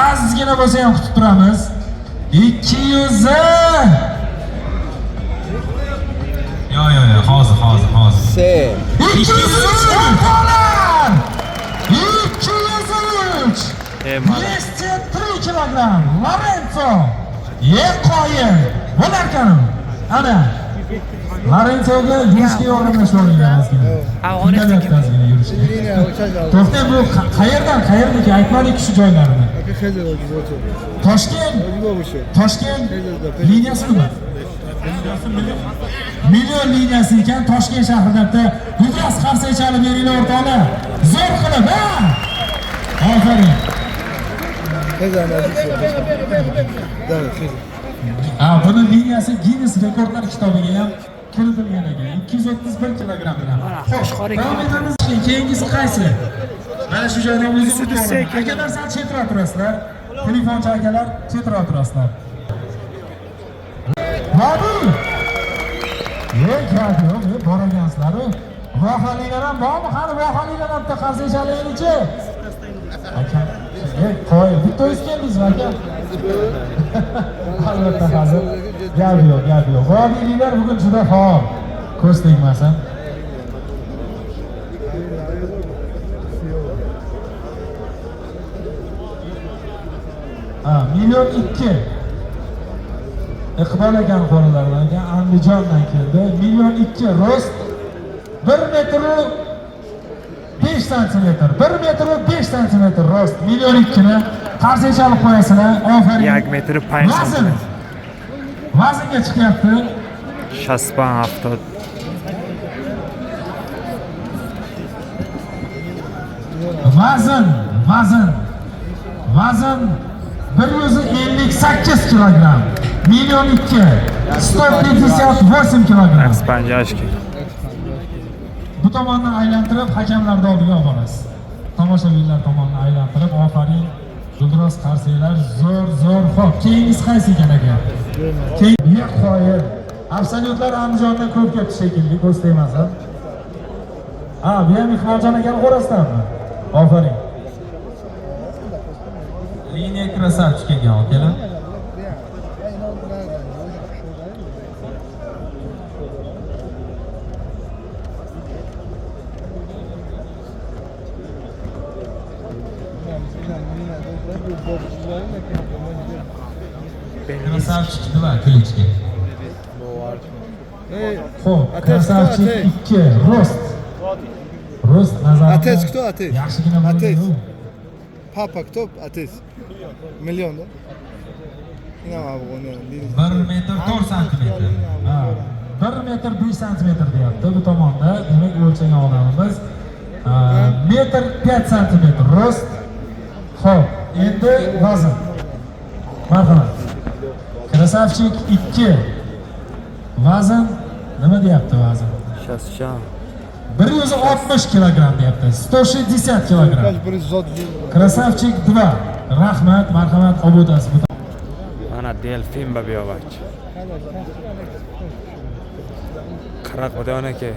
Azizgina bo'lsa ham kutib turamiz. 200. Yo, hozir. 203 dolar. 203. 203 kilogram. Lorenzo. Qoyil. Bo'larkanim. Ana. Lorenzoga yurishga yordamlashavergan To'xta, bu qayerdaki aytmadik shu joylarni. Toshkent liniyasimi? Million liniyasi ekan, Toshkent shahrida Gudras qarsa chalib beringlar o'rtoqlar. Zo'r qilib, ha? Ofarin. Buni liniyasi Guinness rekordlar kitobiga ham kiritilgan ekan. 231 kilogramm bilan. Xo'sh, keyingisi qaysi? Mana shu joydan o'zingiz akalar sal chetroq turasizlar. Telefonchi akalar chetroq turasizlar. Vodu. Keldi, boragansizlar. Vohalilar ham bormi? Qani vohalilar ham qarsa chalaylik-chi. Aka, qo'y, bitta o'z keldingizmi aka? Albatta hozir. Gap yo'q. Vodiyliklar bugun juda faol. Ko'z tegmasin. Million 2. Iqbol ekan qo'llaridan, Andijondan keldi. Million 2 rost. 1 metr 5 santimetr. 1 metr 5 santimetr rost. Million 2 ni qarsa chalib qo'yasizlar. Ofarin. 1 metr 5 santimetr. Vaznga chiqyapti. 60. Vazn 158 kilogram. Million 2. 158 kilogram. Spanjashki. Bu tomonni aylantirib hakamlarning oldiga olib borasiz. Tomoshabinlar tomonni aylantirib, ofarin. Guldiroz qarsiylar zo'r. Xo'p, keyingisi qaysi ekan aka? Qoyil. Absolutlar Andijondan ko'p ketdi shekilli, ko'z tegmasa. Bu ham Iqboljon akani qo'rasizlarmi? Ofarin. Liniya krasavchik ekan akalar. Krasavchik 2 Klichki. Xo'p, Krasavchik 2 Rost. Rost nazarimda. Ateş кто ateş? Yaxshigina Ateş. bo'ldi. Papa кто ateş? Milyon da. Yine abi onu. 1 metr 4 santimetr. Ha, 1 metr 5 santimetr deyapti bu tomonda. Demak, o'lchagan odamimiz metr 5 santimetr rost. Xo'p, endi vazn. Marhamat. Krasavchik 2. Vazn nima deyapti vazn? Shashan. 160 kilogramm deyapti. 160 kilogramm. Kaç bir zot. Krasavchik 2. Rahmat, marhamat, obodasi. Mana delfin babiyovac. Qiraq odam aka.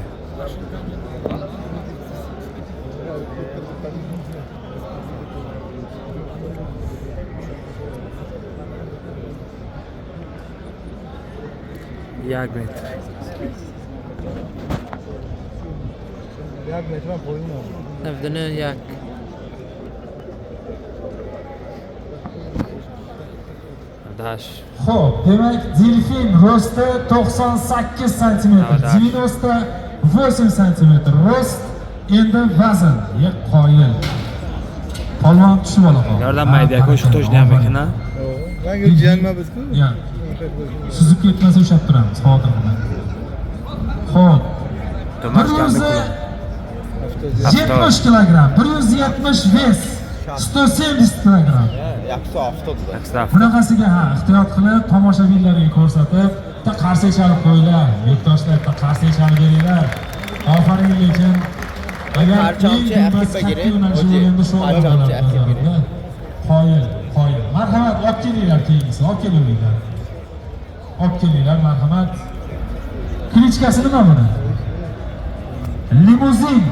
Jak metr. Jak metre boyun var. Navdini jak. Dash. Xo'p, demak, delfin rosti 98 cm, 98 cm rost. Endi vazn, qoyil. Polvon tushib olaman. Yordamlaydi aka, o'sha tojni ham ekana. Ben göreceğim mi biz? Ya. Suzib ketmasa ushlab turamiz, hozir buni. Xo'p. To'maskanni 70 kilogramm, 170 vес, 170 kilogramm. Yapsa hafta da. Bunaqasiga ehtiyot qilib tomoshabinlarga ko'rsatib, bitta qarshi chalib qo'yinglar, yurtdoshlar, bitta qarshi chalib beringlar. Ofarin lekin agar yo'nalishi shu bo'lardi. Qoyil. Marhamat, olib kelinglar keyingisi, olib kelinglar. Olib kelinglar, marhamat. Klichkasi nima buni? Limuzin.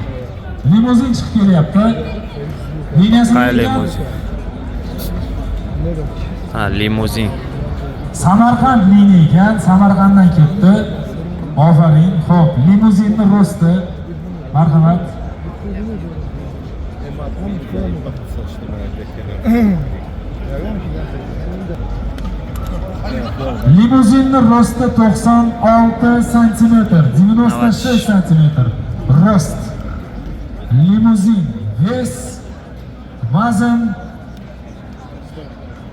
Limuzin chiqib kelyapti. Liniyasi limuzin. Ha, limuzin. Samarqand liniya ekan, Samarqanddan ketdi. Ofarin. Xo'p, limuzinni rosti. Marhamat. Limuzinni rosti 96 cm, 96 cm rost. Limuzin, vес, vazn.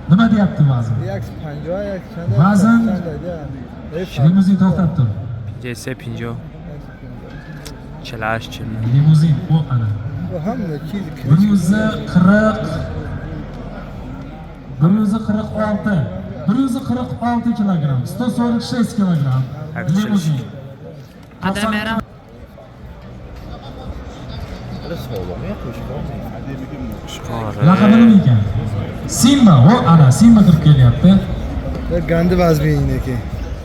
Nima deyapti vazn? Yak panjo, yak chanda. Vazn. Limuzin to'xtab tur. Jesse Pinjo. Chilash. Limuzin bu ana. Bu hamma kiz. 146 kilogramm, 146 kilogramm. Limuzin. Adameram. Laqabi nima ekan? Simba, o ana Simba kirib kelyapti. Gandi vazminiki.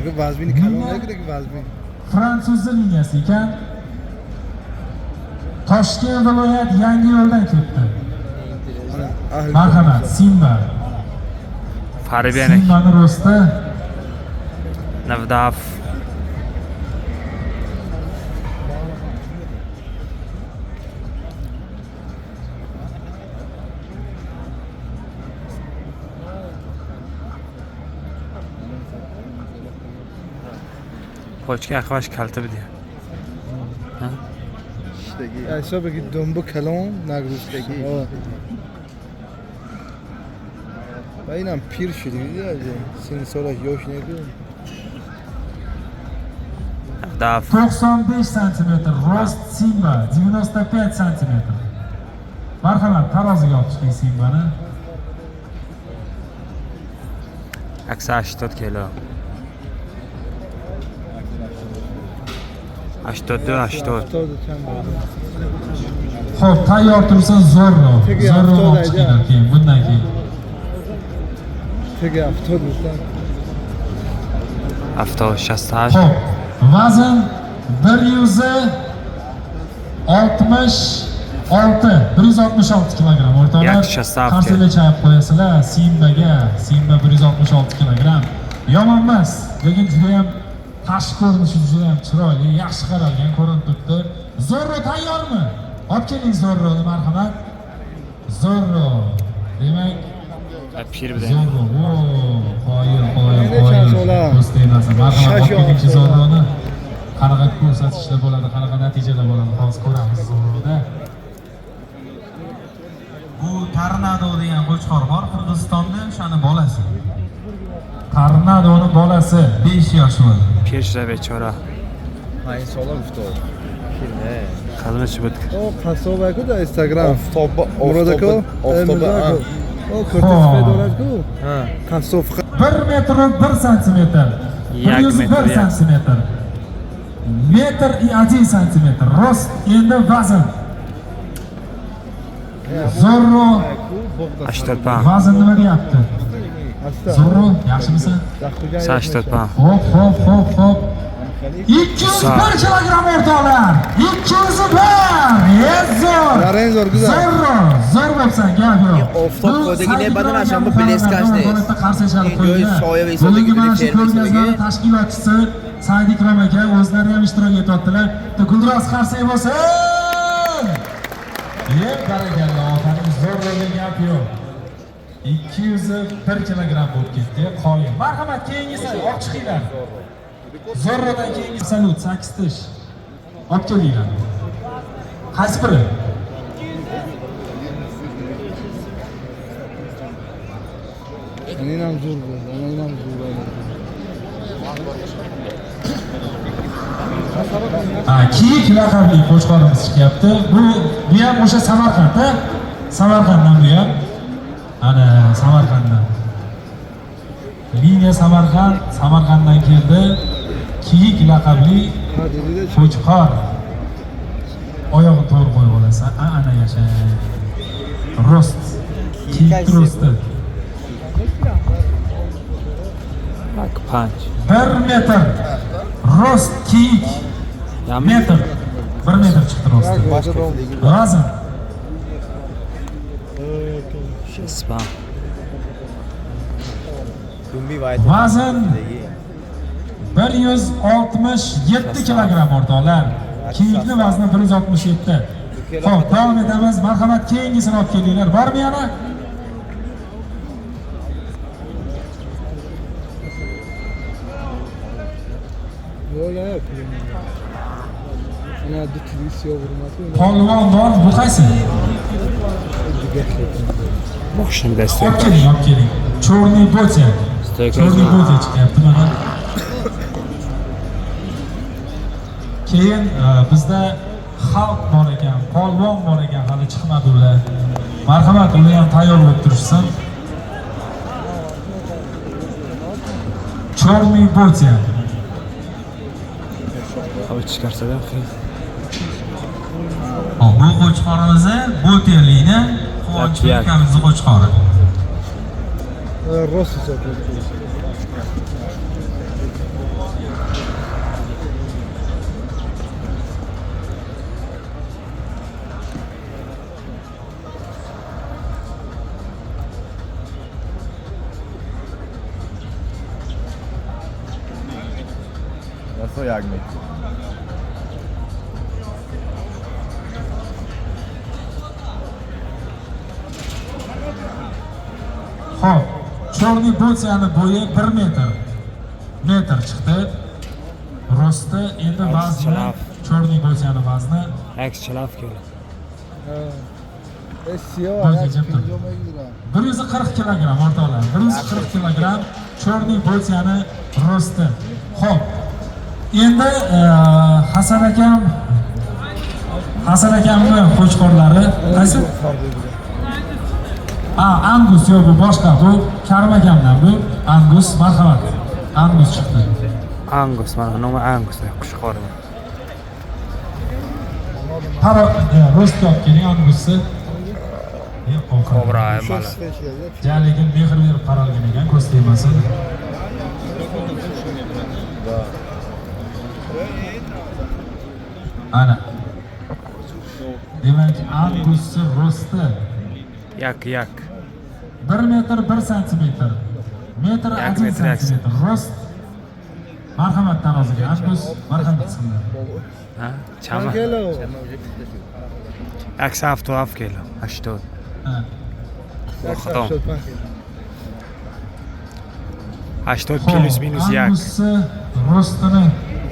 Bu vazmini kalonlagidagi vazmin. Fransuz liniyasi ekan. Toshkent viloyat Yangiyo'ldan ketdi. Marhamat, Simba. Farbiyanek. Simbani rosti. Navdaf. Pochka akvash kalti bidi. Aşağı bagi dombu kalon nagrustagi. Baynam pir şudi ya. Sen sonra yoş ne diyor? Navdaf. 95 cm rost Simba, 95 cm. Marhamat, taroziga olib chiqing Simbani. Aksa 80 kilo. 80. Xo'p, tayyor tursa Zorro. Zorro olib chiqinglar keyin, bundan keyin. Tege avtobusdan. Avto 68. Xo'p, vazn 166 kilogramm. O'rtoqlar, Yaxshi stavka. qarshiga chayib qo'yasizlar Simbaga. Simba 166 kilogramm. Yomon emas, lekin juda ham tashqi ko'rinishi juda ham chiroyli, yaxshi qaralgan ko'rinib turibdi. Zorro tayyormi? Olib keling Zorroni, marhamat. Zorro. Demak, Pir bilan. Zorro, qoyil. chans olar? Do'st emasmi? Marhamat, Shash ikkinchi yo'q. Zorroni qanaqa ko'rsatishlar bo'ladi, qanaqa natijalar bo'ladi, hozir ko'ramiz Zorroda. Bu Tornado degan qo'chqor bor Qirg'izistonda, o'shani bolasi. Tornadoni bolasi 5 yosh bo'ldi. Pirsa bechora. این سالا گفتم Qadimi chibutga. O qassob aku da Instagram. آفتاب Murod aku. آفتاب O ko'rtiz fedoratu. Ha. Qassob 1 metr 1 santimetr. 101 santimetr. Metr и 1 santimetr. Rost endi vazn. Zorro 80 pound. vazn nima deyapti? Zorro, yaxshimisan? 80 pound. Hop. 201 kilogramm o'rtoqlar. 201. Zo'r. Zarang zo'r güzel. Zo'r bo'lsan, gap yo'q. Oftob kodagini badan aşan bu bleskajni. Go'yo soya va isodaga fermerligi tashkilotchisi Said Ikrom aka o'zlari ham ishtirok etyaptilar. Guldiroz qarsak bo'lsin. Barakalloh, otaning zo'r bo'lgan gap yo'q. 201 kilogramm bo'lib ketdi. Qoyil. Marhamat, keyingisi olib chiqinglar. Zorrodan keyingi salut 8 tish. Olib kelinglar. Qaysi biri? Mening ham zo'r bo'ldi. Mening ham zo'r bo'ldi. Kiyik laqabli qo'chqorimiz chiqyapti. Bu ham o'sha Samarqandda. Samarqanddan bu ham. Ana Samarqanddan. Liniya Samarqanddan keldi. Kiyik laqabli qo'chqor. Oyog'ini to'g'ri qo'yib olasan. Ana yasha. Rost. Kiyik rosti. Like punch. 1 metr. Rost kiyik. Metr. 1 metr chiqdi rosti. Vazn. 60 pound. Vazn 167 kilogramm o'rtoqlar. Kiyikni vazni 167. Xo'p, davom etamiz. Marhamat, keyingisini olib kelinglar. Bormi yana? Yo'q. Ana ditvisiya urmasi. Polvon bor, bu qaysi? Boshim dastur. Olib keling. Chorniy botya. Chorniy botya chiqyapti mana. Keyin bizda xalq bor ekan, polvon bor ekan, hali chiqmadi ular. Marhamat, ular ham tayyor bo'lib turishsin. Chorniy botya. Havo chiqarsa-da qiyin. Bu qo'chqorimizni Botelini Quvonch akamizni qo'chqori. Rost hisoblaydi. Nasıl yagmet? Xo'p, Chorniy botsiyani bo'yi 1 metr chiqdi. Rosti endi vazni Chorniy botsiyani vazni Akschilaf keldi. SEO 140 kilogramm o'rtoqlar. 140 kilogramm Chorniy botsiyani rosti. Xo'p. Endi Hasan akamning qo'chqorlari qaysi? Angus yo'q, bu boshqa. Bu Karim akamdan bu. Angus, marhamat. Angus chiqdi. Angus, mana nomi Angus, qo'chqori. Qaro, rost olib keling Angusni. Kobra mana. Lekin mehr berib qaralgan ekan, ko'z tegmasin. Ana. Demak, Angusni rosti Yak. 1 metr 1 santimetr. Metr 1 santimetr. Rost. Marhamat taroziga. Angus, marhamat qilinglar. Ha? Chama. Aks avto kilo. 80. Ha. Xato. 80 plus minus 1. Angusni rostini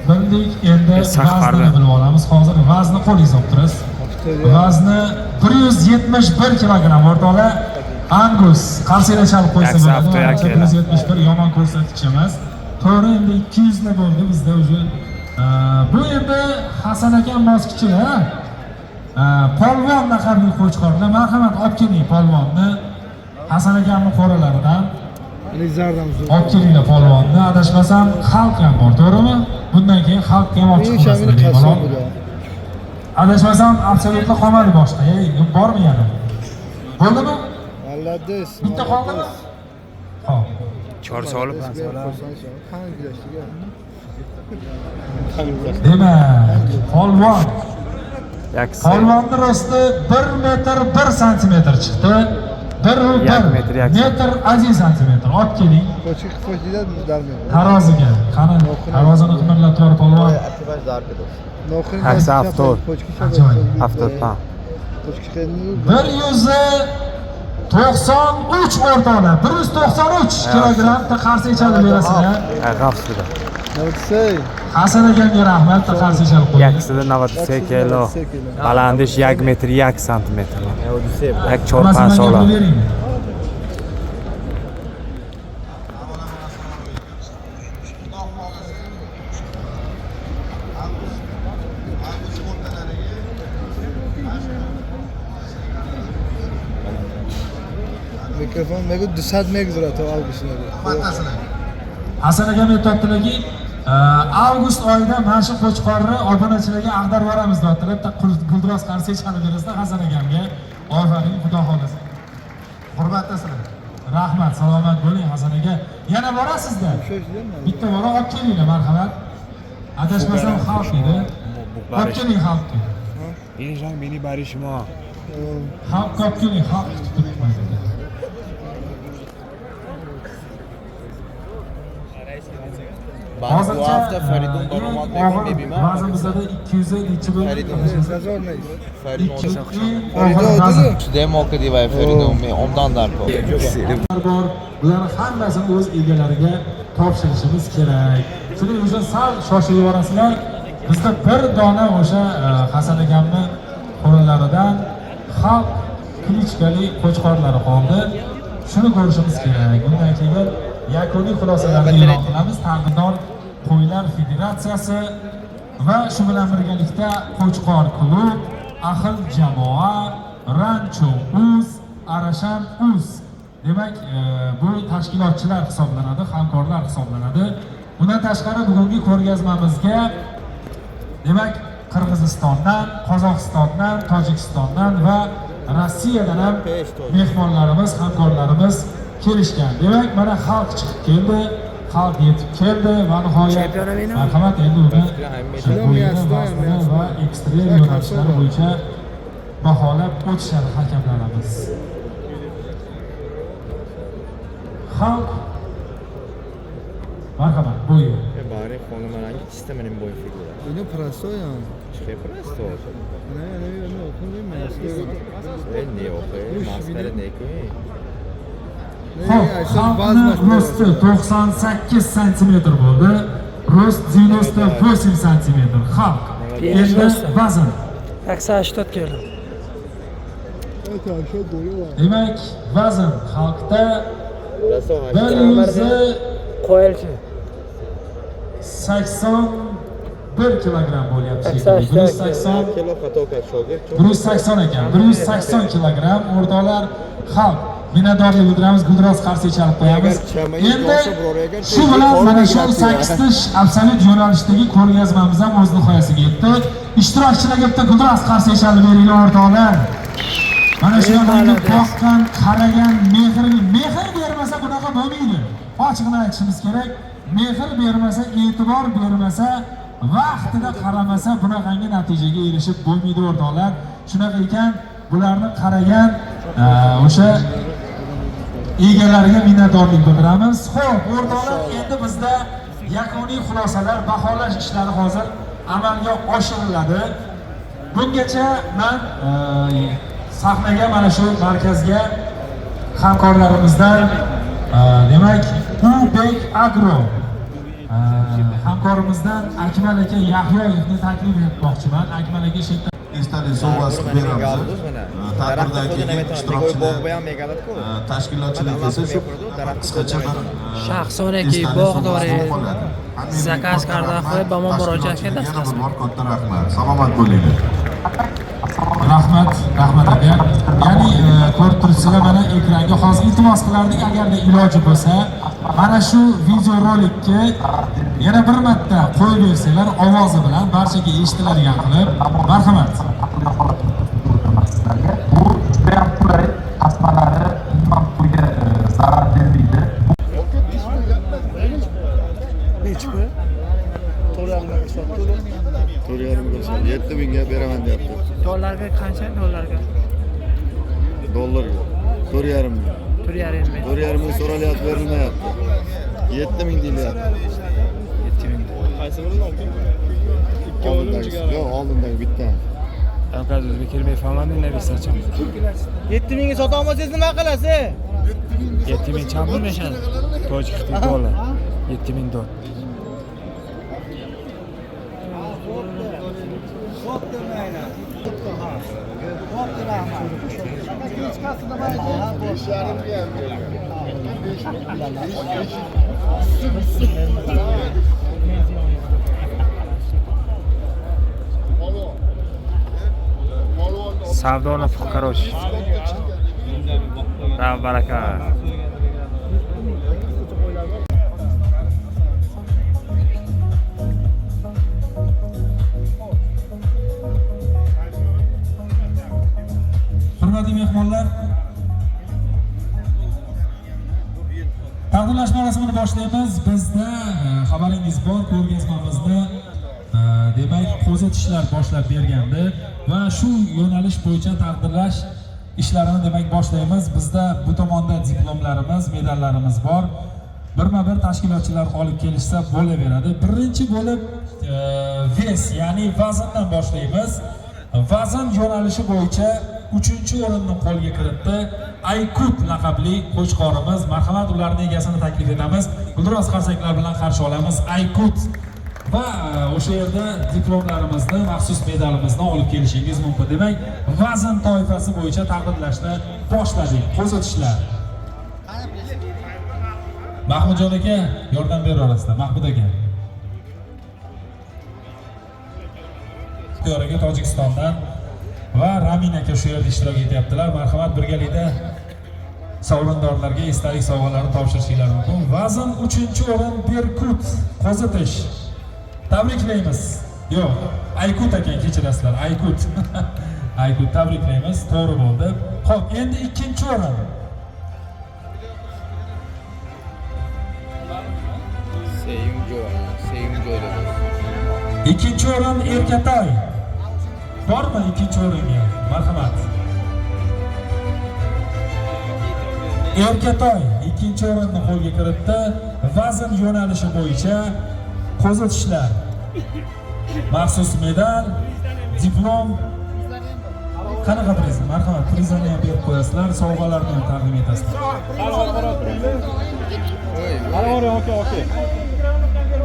bildik, endi Safarda. vaznini bilib olamiz. Hozir vazni qo'lingiz olib turasiz. Vazni 171 kilogramm o'rtoqlar. Angus qarsiylar chalib qo'ysa Yaksa bo'ladi. hafta yakela. 171 yomon ko'rsatkich emas. To'g'ri, endi 200 ni bo'ldi bizda уже. Bu endi Hasan akam moskichilar. Polvon laqabli qo'chqorlar, marhamat olib keling polvonni. Hasan akamning qo'ralaridan. Olib kelinglar polvonni. Adashmasam xalq ham bor, to'g'rimi? Bundan keyin xalqqa ham olib chiqmaslar bemalol. Adashmasam absolyutli qolmadi boshqa. Bormi yana? Bo'ldimi? Halladis. Bitta qoldimi? Xo'p. Chor solib. Demak, polvon. Yaksa. Polvonni rosti 1 metr 1 santimetr chiqdi. 1 metr 1 santimetr. Olib keling. Taroziga. Qani, tarozini qimirlab tur polvon. Yaksa avtor. Ajoyib. Avtor pa. 193 o'rtoqlar. 193 kilogrammda qarshi chalib berasizlar. G'afsida. Hasan akamga rahmat, qarshi chalib qo'ying. Yaksida 97 kilo. Balandish 1 metr 1 santimetr. Yak chor pas oladi. Mikrofon mega 200 megzura to avgustda. Hasan akam aytibdilarki, avgust oyida mana shu qo'chqorni obunachilarga ag'darib yuboramiz deyaptilar. Guldiroz qarshi chalib berasizlar Hasan akamga. Ofarin, xudo xolasa. Hurmatlasizlar. Rahmat, salomat bo'ling Hasan aka. Yana borasizda. Bitta bora olib kelinglar, marhamat. Adashmasam xalq edi. Olib keling xalqni. Injang meni barishmo. Xalq olib keling, xalq tutmaydi. Bu hafta Feridun daromad bebim. Ba'zan bizda 200 necha bo'ldi? Judayam oqidi va Feridun men ondan darko. Bor, bularni hammasini o'z egalariga topshirishimiz kerak. Shuning uchun sal shoshib yuborasizlar. Bizda bir dona o'sha Hasan akamning qo'llaridan xalq klichkali qo'chqorlari qoldi. Shuni ko'rishimiz kerak. Bundan keyin yakuniy xulosalarni e'lon qilamiz. Taqdidor Qo'ylar Federatsiyasi va shu bilan birgalikda Qo'chqor klub, Ahil jamoa, Rancho Uz, Arashan Uz. Demak, bu tashkilotchilar hisoblanadi, hamkorlar hisoblanadi. Bundan tashqari bugungi ko'rgazmamizga demak Qirg'izistondan, Qozog'istondan, Tojikistondan va Rossiyadan ham mehmonlarimiz, hamkorlarimiz kelishgan. Demak, mana xalq chiqib keldi, xalq yetib keldi va nihoyat marhamat endi uni va ekstrem yo'nalishlari bo'yicha baholab o'tishadi hakamlarimiz. Xalq marhamat bo'yi. Bari xonimlarning sistemining bo'yi figura. Buni prostoyan. Che presto. Ne, oxuymayman. Ne oxuy, mastere ne ko'y. Xalqni rosti 98 santimetr bo'ldi. Rost 98 santimetr. Xalq. Endi vazn 180 kilo. Demak, vazn xalqda 181 kilogramm bo'lyapti. 180 kilo xatokat shogird. 180 ekan. 180 kilogramm o'rtoqlar xalq. Minnatdorlik bildiramiz, guldiroz qarshi chalib qo'yamiz. Endi shu bilan mana shu 8 tish absolyut yo'nalishdagi ko'rgazmamiz ham o'z nihoyasiga yetdi. Ishtirokchilarga bitta guldiroz qarshi chalib beringlar o'rtoqlar. Mana shu yerga boqqan, qaragan, mehr bermasa bunaqa bo'lmaydi. Ochiqni aytishimiz kerak. Mehr bermasa, e'tibor bermasa, vaqtida qaramasa bunaqangi natijaga erishib bo'lmaydi o'rtoqlar. Shunaqa ekan, bularni qaragan o'sha egalariga minnatdorlik bildiramiz. Xo'p, o'rtoqlar, endi bizda yakuniy xulosalar, baholash ishlari hozir amalga oshiriladi. Bungacha men sahnaga mana shu markazga hamkorlarimizdan demak Ubek Agro hamkorimizdan Akmal aka Yahyoyevni taklif etmoqchiman. Akmal aka shekilli esdalik sovg'asi qilib beramiz. Tadbirdagi ishtirokchilar, tashkilotchilar esa shu qisqacha bir shaxsonaki bog'dori zakaz kardan qilib bamon murojaat etdi. Katta rahmat. Salomat bo'linglar. rahmat aka. Ya'ni ko'rib turibsizlar, mana ekranga hozir iltimos qilardik, agarda iloji bo'lsa mana shu videorolikka yana bir marta qo'yib bersanglar ovozi bilan barchaga eshitiladigan qilib. Marhamat. Bu juda ham qulay, qasmalari umuman qo'yga zarar bermaydi. Nechmi? 7.000 ga beraman deyapti. Dollarga qancha dollarga? Dollarga 4.5 ming. 4.5 ming. 4.5 ming so'ralyapti, berilmayapti. 7.000 deyilyapti. 7 ming. Qaysi birini olding? Ikki o'rinchiga. Yo'q, oldindagi bitta. Avkaz o'zga kelmay famanni navisachim. 7 mingga sota olmasangiz nima qilasiz? 7 ming cham bo'lmashadi. Tojik xitoy dollar. 7 ming dollar. Savdoni fuqarosh. Baraka. Hurmatli mehmonlar, taqdirlash marosimini boshlaymiz. Bizda xabaringiz bor, ko'rgazmamizni demak qo'zitishlar boshlab bergandi va shu yo'nalish bo'yicha taqdirlash ishlarini demak boshlaymiz. Bizda bu tomonda diplomlarimiz, medallarimiz bor. Birma-bir tashkilotchilar olib kelishsa bo'laveradi. Birinchi bo'lib ves, ya'ni vazndan boshlaymiz. Vazn yo'nalishi bo'yicha 3-o'rinni qo'lga kiritdi. Aykut laqabli qo'chqorimiz. Marhamat, ularning egasini taklif etamiz. Guldiroz qarsaklar bilan qarshi olamiz. Aykut va o'sha yerda diplomlarimizni, maxsus medalimizni olib kelishingiz mumkin. Demak, vazn toifasi bo'yicha taqdirlashni boshladik. Qo'zitishlar. Mahmudjon aka, yordam beraverasizlar. Mahmud aka. Ixtiyoriga Tojikistondan va Ramin aka shu yerda ishtirok etyaptilar. Marhamat, birgalikda sovrindorlarga esdalik sovg'alarini topshirishingiz mumkin. Vazn 3-o'rin Berkut qo'zitish. Tabriklaymiz. Yo'q, Aykut aka, kechirasizlar. Aykut. Aykut, tabriklaymiz. To'g'ri bo'ldi. Xo'p, endi 2-o'rin. Ikkinchi o'rin Erkatoy. Bormi ikkinchi o'ringa? Marhamat. Erkatoy ikkinchi o'rinni qo'lga kiritdi. Vazn yo'nalishi bo'yicha qo'zitishlar. Maxsus medal, diplom. Qanaqa priz? Marhamat, prizlarni ham berib qo'yasizlar, sovg'alarni ham taqdim etasizlar. Okey.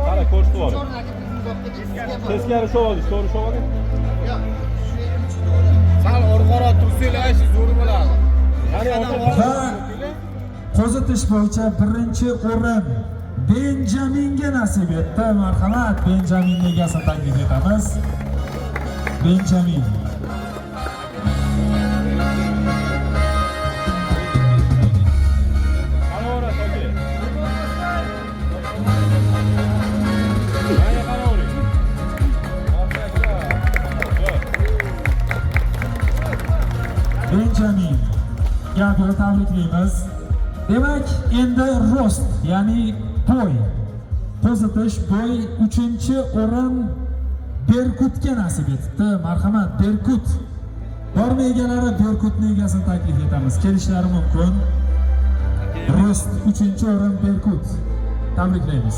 Qara ko'rsatib yuboring. Teskari sho'volish, to'g'ri sho'voling. Sal orqaro tursanglar, zo'r bo'ladi. Va qo'zitish bo'yicha birinchi o'rin Benjaminga nasib etdi. Marhamat, Benjaminning egasini taklif etamiz. Benjamin. Benjamin. Gapini tabriklaymiz. Demak, endi rost, ya'ni bo'y. Qo'zitish bo'y 3-o'rin Berkutga nasib etdi. Marhamat, Berkut. Bormi egalari, Berkutning egasini taklif etamiz. Kelishlari mumkin. Rost 3-o'rin Berkut. Tabriklaymiz.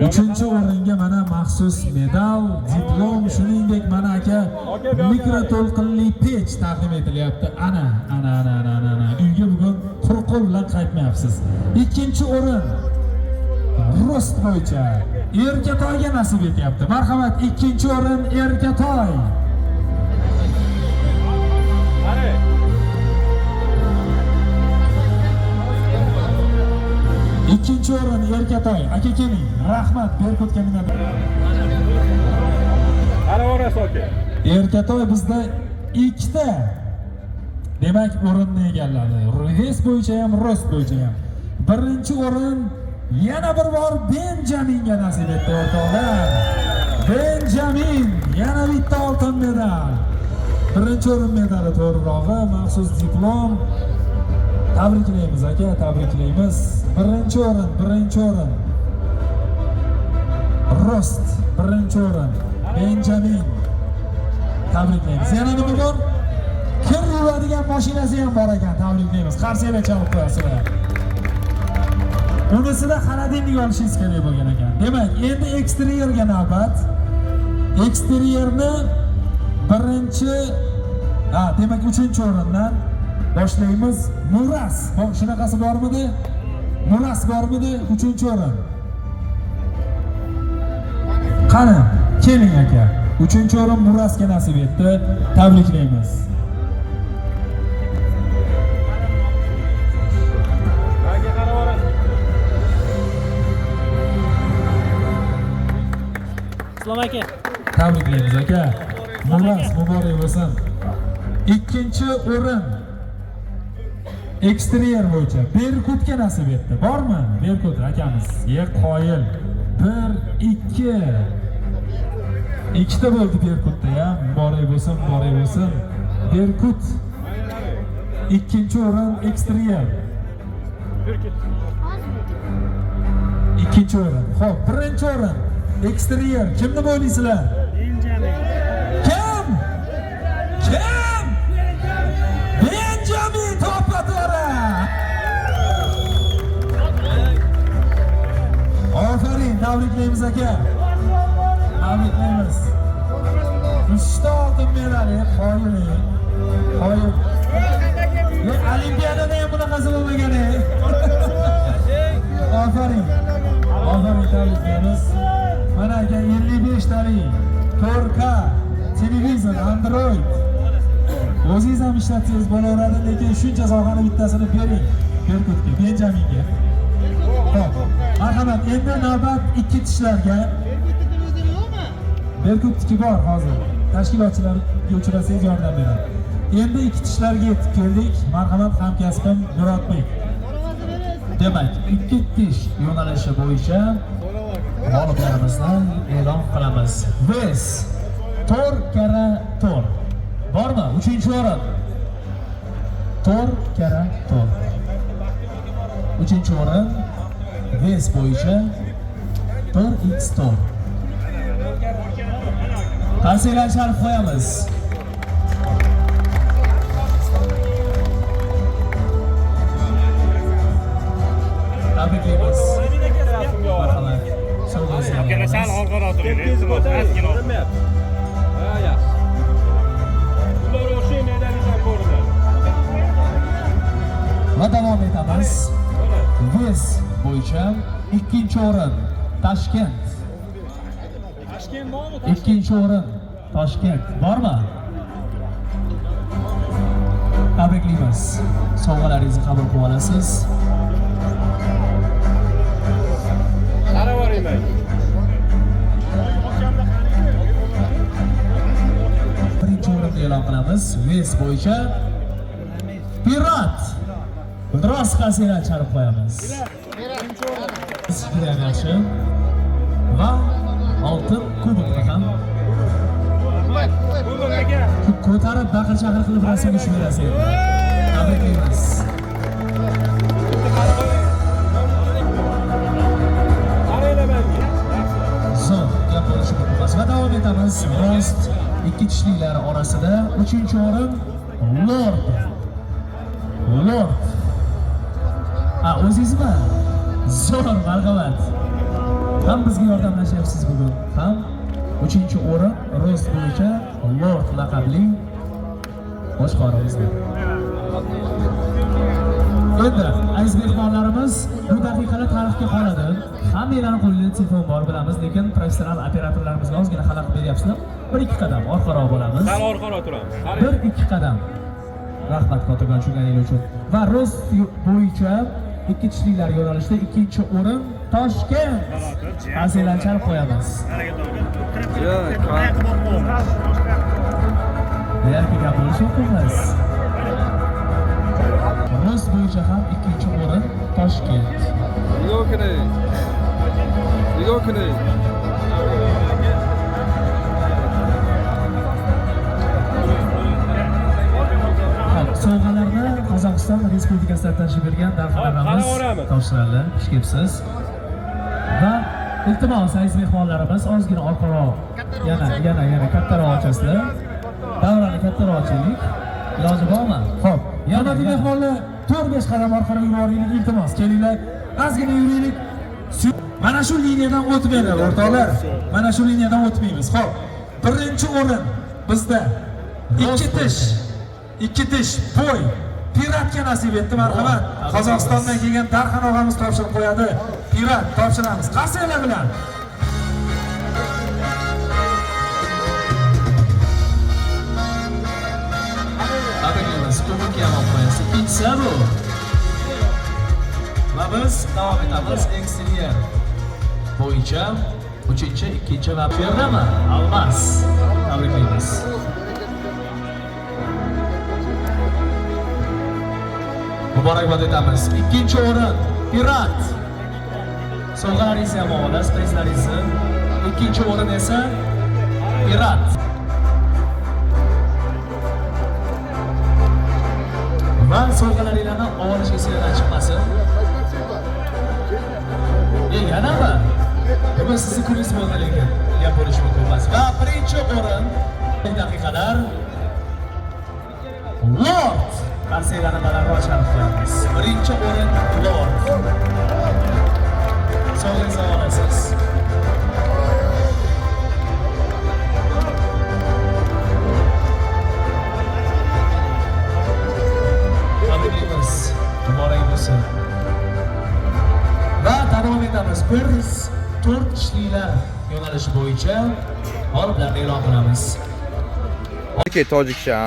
Uchinchi o'ringa mana maxsus medal, diplom, shuningdek mana aka mikroto'lqinli pech taqdim etilyapti. Ana. Uyga bugun qo'l bilan qaytmayapsiz. Ikkinchi o'rin rost bo'yicha Erkatoyga nasib etyapti. Marhamat, ikkinchi o'rin Erkatoy. Ikkinchi o'rin Erkatoy. Aka keling. Rahmat, Berkutga minnatdor. Erkatoy bizda ikkita demak o'rinni egalladi. Reves bo'yicha ham, rost bo'yicha ham. Birinchi o'rin yana bir bor Benjaminga nasib etdi o'rtoqlar. Benjamin yana bitta oltin medal. Birinchi o'rin medali to'g'rirog'i, maxsus diplom. Tabriklaymiz aka, tabriklaymiz. Birinchi o'rin. Rost, birinchi o'rin. Benjamin. Tabriklaymiz. Yana nima bor? Kir yuvadigan mashinasi ham bor ekan, tabriklaymiz. Qarsiylar chalib qo'yasizlar. Unisida xaladinlik olishingiz kerak bo'lgan ekan. Demak, endi eksterierga navbat. Eksterierni demak 3-o'rindan boshlaymiz. Muras. Shunaqasi bormidi? Muras bormidi? 3-o'rin. Qani, keling aka. 3-o'rin Murasga nasib etdi. Tabriklaymiz. Islom aka. Tabriklaymiz aka. Muras muborak bo'lsin. Ikkinchi o'rin eksterier bo'yicha Berkutga nasib etdi. Bormi? Berkut akamiz. Qoyil. 1 2 ikkita bo'ldi Berkutda ham. Muborak bo'lsin. Berkut. Ikkinchi o'rin eksterier. Ikkinchi o'rin. Xo'p, birinchi o'rin eksterier. Kimni o'ylaysizlar? Kim? Benjamin to'platore. Aferin, tabriklaymiz aka. Tabriklaymiz. 3ta oltin medali, qoyil. Olimpiadada ham bunaqasi bo'lmagan. Aferin, tabriklaymiz. Mana aka 55 talik 4K televizor, Android. O'zingiz ham ishlatsangiz bo'laveradi, lekin shuncha sovg'ani bittasini bering Berkutga, Benjaminga. Xo'p, marhamat, endi navbat ikki tishlarga. Berkutniki bor hozir. Tashkilotchilarga uchrasangiz yordam beradi. Endi ikki tishlarga yetib keldik. Marhamat, hamkasbim Murodbek. Demak, ikki tish yo'nalishi bo'yicha g'oliblarimizni e'lon qilamiz. Ves Tor kara Tor. Bormi? 3-o'rin. Tor kara Tor. 3-o'rin Ves bo'yicha Tor X Tor. Qarsiylar sharf qo'yamiz. Tabriklaymiz. Marhamat. Sal orqaroq turing. Va davom etamiz. Ves bo'yicha 2-o'rin Toshkent. Ikkinchi o'rin Toshkent. Bormi? Tabriklaymiz. Sovg'alaringizni qabul qilib olasiz. Birinchi o'rinni e'lon qilamiz. Ves bo'yicha Pirat. Biroz qarsiylar chalib qo'yamiz. Juda yaxshi. Va oltin kubokni ham ko'tarib baqir-chaqir qilib rasm tushib berasiz. Tabriklaymiz. Zo'r gap bo'lishi mumkin. Va davom etamiz. Rost ikki tishlilar orasida 3-o'rin Lord. O'zingizmi? Zo'r, marhamat. ham bizga yordamlashyapsiz bugun. Ham 3-o'rin rost bo'yicha Lord laqabli boshqarimizdir. Endi aziz mehmonlarimiz bu daqiqalar tarixga qoladi. Hammanglarning qo'lida telefon bor bilamiz, lekin professional operatorlarimizga ozgina xalaqit beryapsizlar. 1-2 qadam orqaroq bo'lamiz. Sal orqaroq turamiz. 1-2 qadam. Rahmat kattakon tushunganingiz uchun. Va rost bo'yicha ikki tishliklar yo'nalishida 2-o'rin Toshkent. Azilan chalib qo'yamiz. Yerga gap bo'lishyapmiz. Rost bo'yicha ham 2-o'rin Toshkent. Sovg'alarni Qozog'iston Respublikasidan tashrif buyurgan darxonamiz topshirildi. Xush kelibsiz. Va iltimos aziz mehmonlarimiz ozgina orqaroq, yana kattaroq ochasizlar. Davrani kattaroq ochaylik. Iloji bormi? Xo'p. Yana mehmonlar 4-5 qadam orqaroq yuboraylik, iltimos. Kelinglar, ozgina yuraylik. Mana shu liniyadan o'tmaymiz, o'rtoqlar. Mana shu liniyadan o'tmaymiz. Xo'p. 1-o'rin bizda 2 tish bo'y piratga nasib etdi. Marhamat, Qozog'istondan kelgan Darxon og'amiz topshirib qo'yadi. Pirat topshiramiz. Qasiylar bilan. Tabriklaymiz. Ko'pincha ham qo'yasiz. Ikkinchisi bu. Va biz davom etamiz. Exterior bo'yicha 3-chi, 2-chi va Perdama Almas. Tabriklaymiz. Muborakbod etamiz. 2-o'rin Pirat. Sovg'alaringizni ham olasiz, prizlaringizni. 2-o'rin esa Pirat. Va sovg'alaringlarni olish esingizdan chiqmasin. Yanami? Biz sizni kuliz bo'ldi lekin gap bo'lishi mumkin emas. Va 1-o'rin daqiqalar Lord Qarsiylarni balandroq chalib qo'yamiz. 1-o'rin Lord. Sog'ingizni olasiz. Tabriklaymiz. Muborak bo'lsin. Va davom etamiz. Biz 4 tishliklar yo'nalishi bo'yicha g'oliblarni e'lon qilamiz. Tojikcha.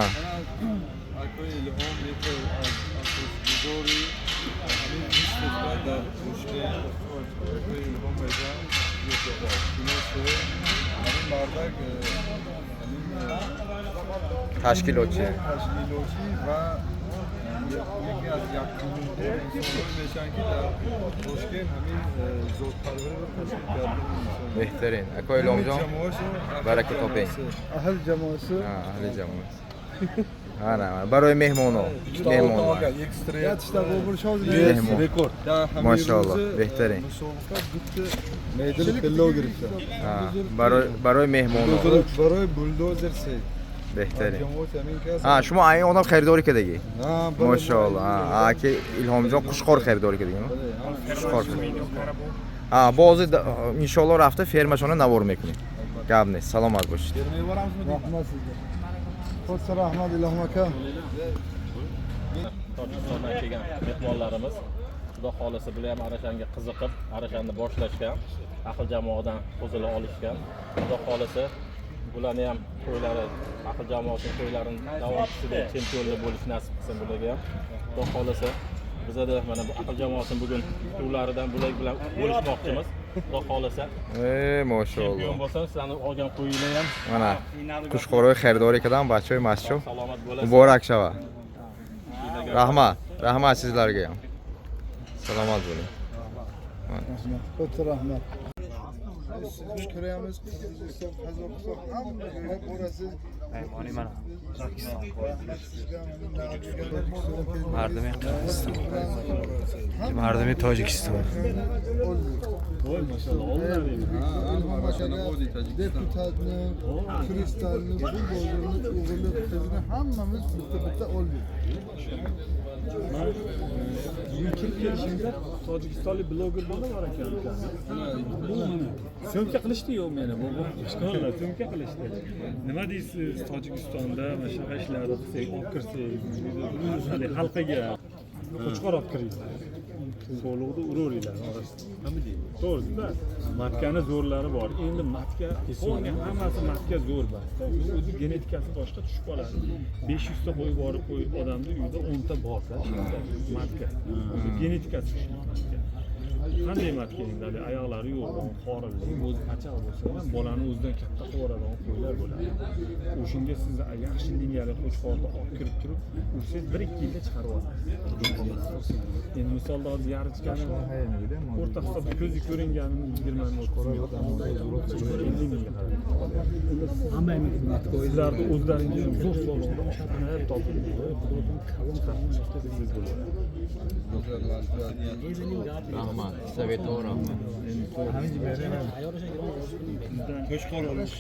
Tashkilotchi va yeki az yakınlıkta insanlar meşan ki Toshkent همین زودپرور رو تشکیل کرده. بهترین. اکوی لامجان. برکت تابین. اهل جماعت. اهل جماعت. نه برای مهمانو. مهمانو. اکستریت اشتا بابرشاز رکورد. ماشاءالله بهترین. میدل پلو گرفته. برای مهمانو. برای بولدوزر سه. بهترین. شما این آدم خریداری کردی؟ ماشاءالله. که الهام جان قشقار خریداری کردی؟ قشقار. بعضی ان شاء الله رفته فرمشون نوار میکنی. گاب نیست. سلامت باشید. خود رحمت الهمکه. Tojikistondan kelgan mehmonlarimiz Xudo xolisa bular ham Arashanga qiziqib, Arashani boshlashgan, aql jamoadan qo'zila olishgan. Xudo xolisa bularni ham to'ylari, aql jamoasining to'ylarini davom etishida chempionlar bo'lish nasib qilsin bularga ham. Xudo xolisa bizada mana bu aql jamoasining bugun to'ylaridan bular bilan bo'lishmoqchimiz. Xudo xolisa. Maşallah. Chempion bo'lsa, sizlarni olgan qo'yinglar ham mana qushqo'roy xaridori qilgan bachchoy mascho. Muborak shava. Rahmat sizlarga ham. Salomat bo'ling. Xud rahmat. Siz ko'ramiz, Qozog'iston, hamma hep orası. Meymoni mana. Mardami Tojikiston. voy maşallah ollaring ilhom akaga deputatni kristalni bu bozorni o'g'li qizni hammamiz bitta oldik. man bugun kirib kelishimda tojikistonlik bloger bola bor ekan bu mana syomka qilishdi-yu meni bu ishqonlar syomka qilishdi. Nima deysiz, Tojikistonda mana shunaqa ishlarni qilsak, olib kirsak, xalqiga qo'chqor olib kiraylik. So'lovni uraveringlar orasida. Nima deysiz? To'g'ri-da. Matkani zo'rlari bor. Endi matka qolgan hammasi matka zo'r bas. O'zi genetikasi boshqa tushib qoladi. 500 ta qo'yib borib odamning uyida 10 ta bor-da. Matka. Genetikasi tushib matka. Qanday matka endi oyoqlari yo'q, qorilli, o'zi pachaq bo'lsa ham bolani o'zidan katta qilib yuboradigan qo'ylar bo'ladi. O'shunga siz yaxshi liniyali qo'chqorni olib kirib turib, ursangiz 1-2 yilda chiqarib olasiz. Endi misolda hozir yarichkani o'rta hisobda ko'zga ko'ringanini 20 ming sizlarni o'zlaringiz zo'r so'rovda o'shani topib Rahmat, Sovetov rahmat. Qo'chqor olish.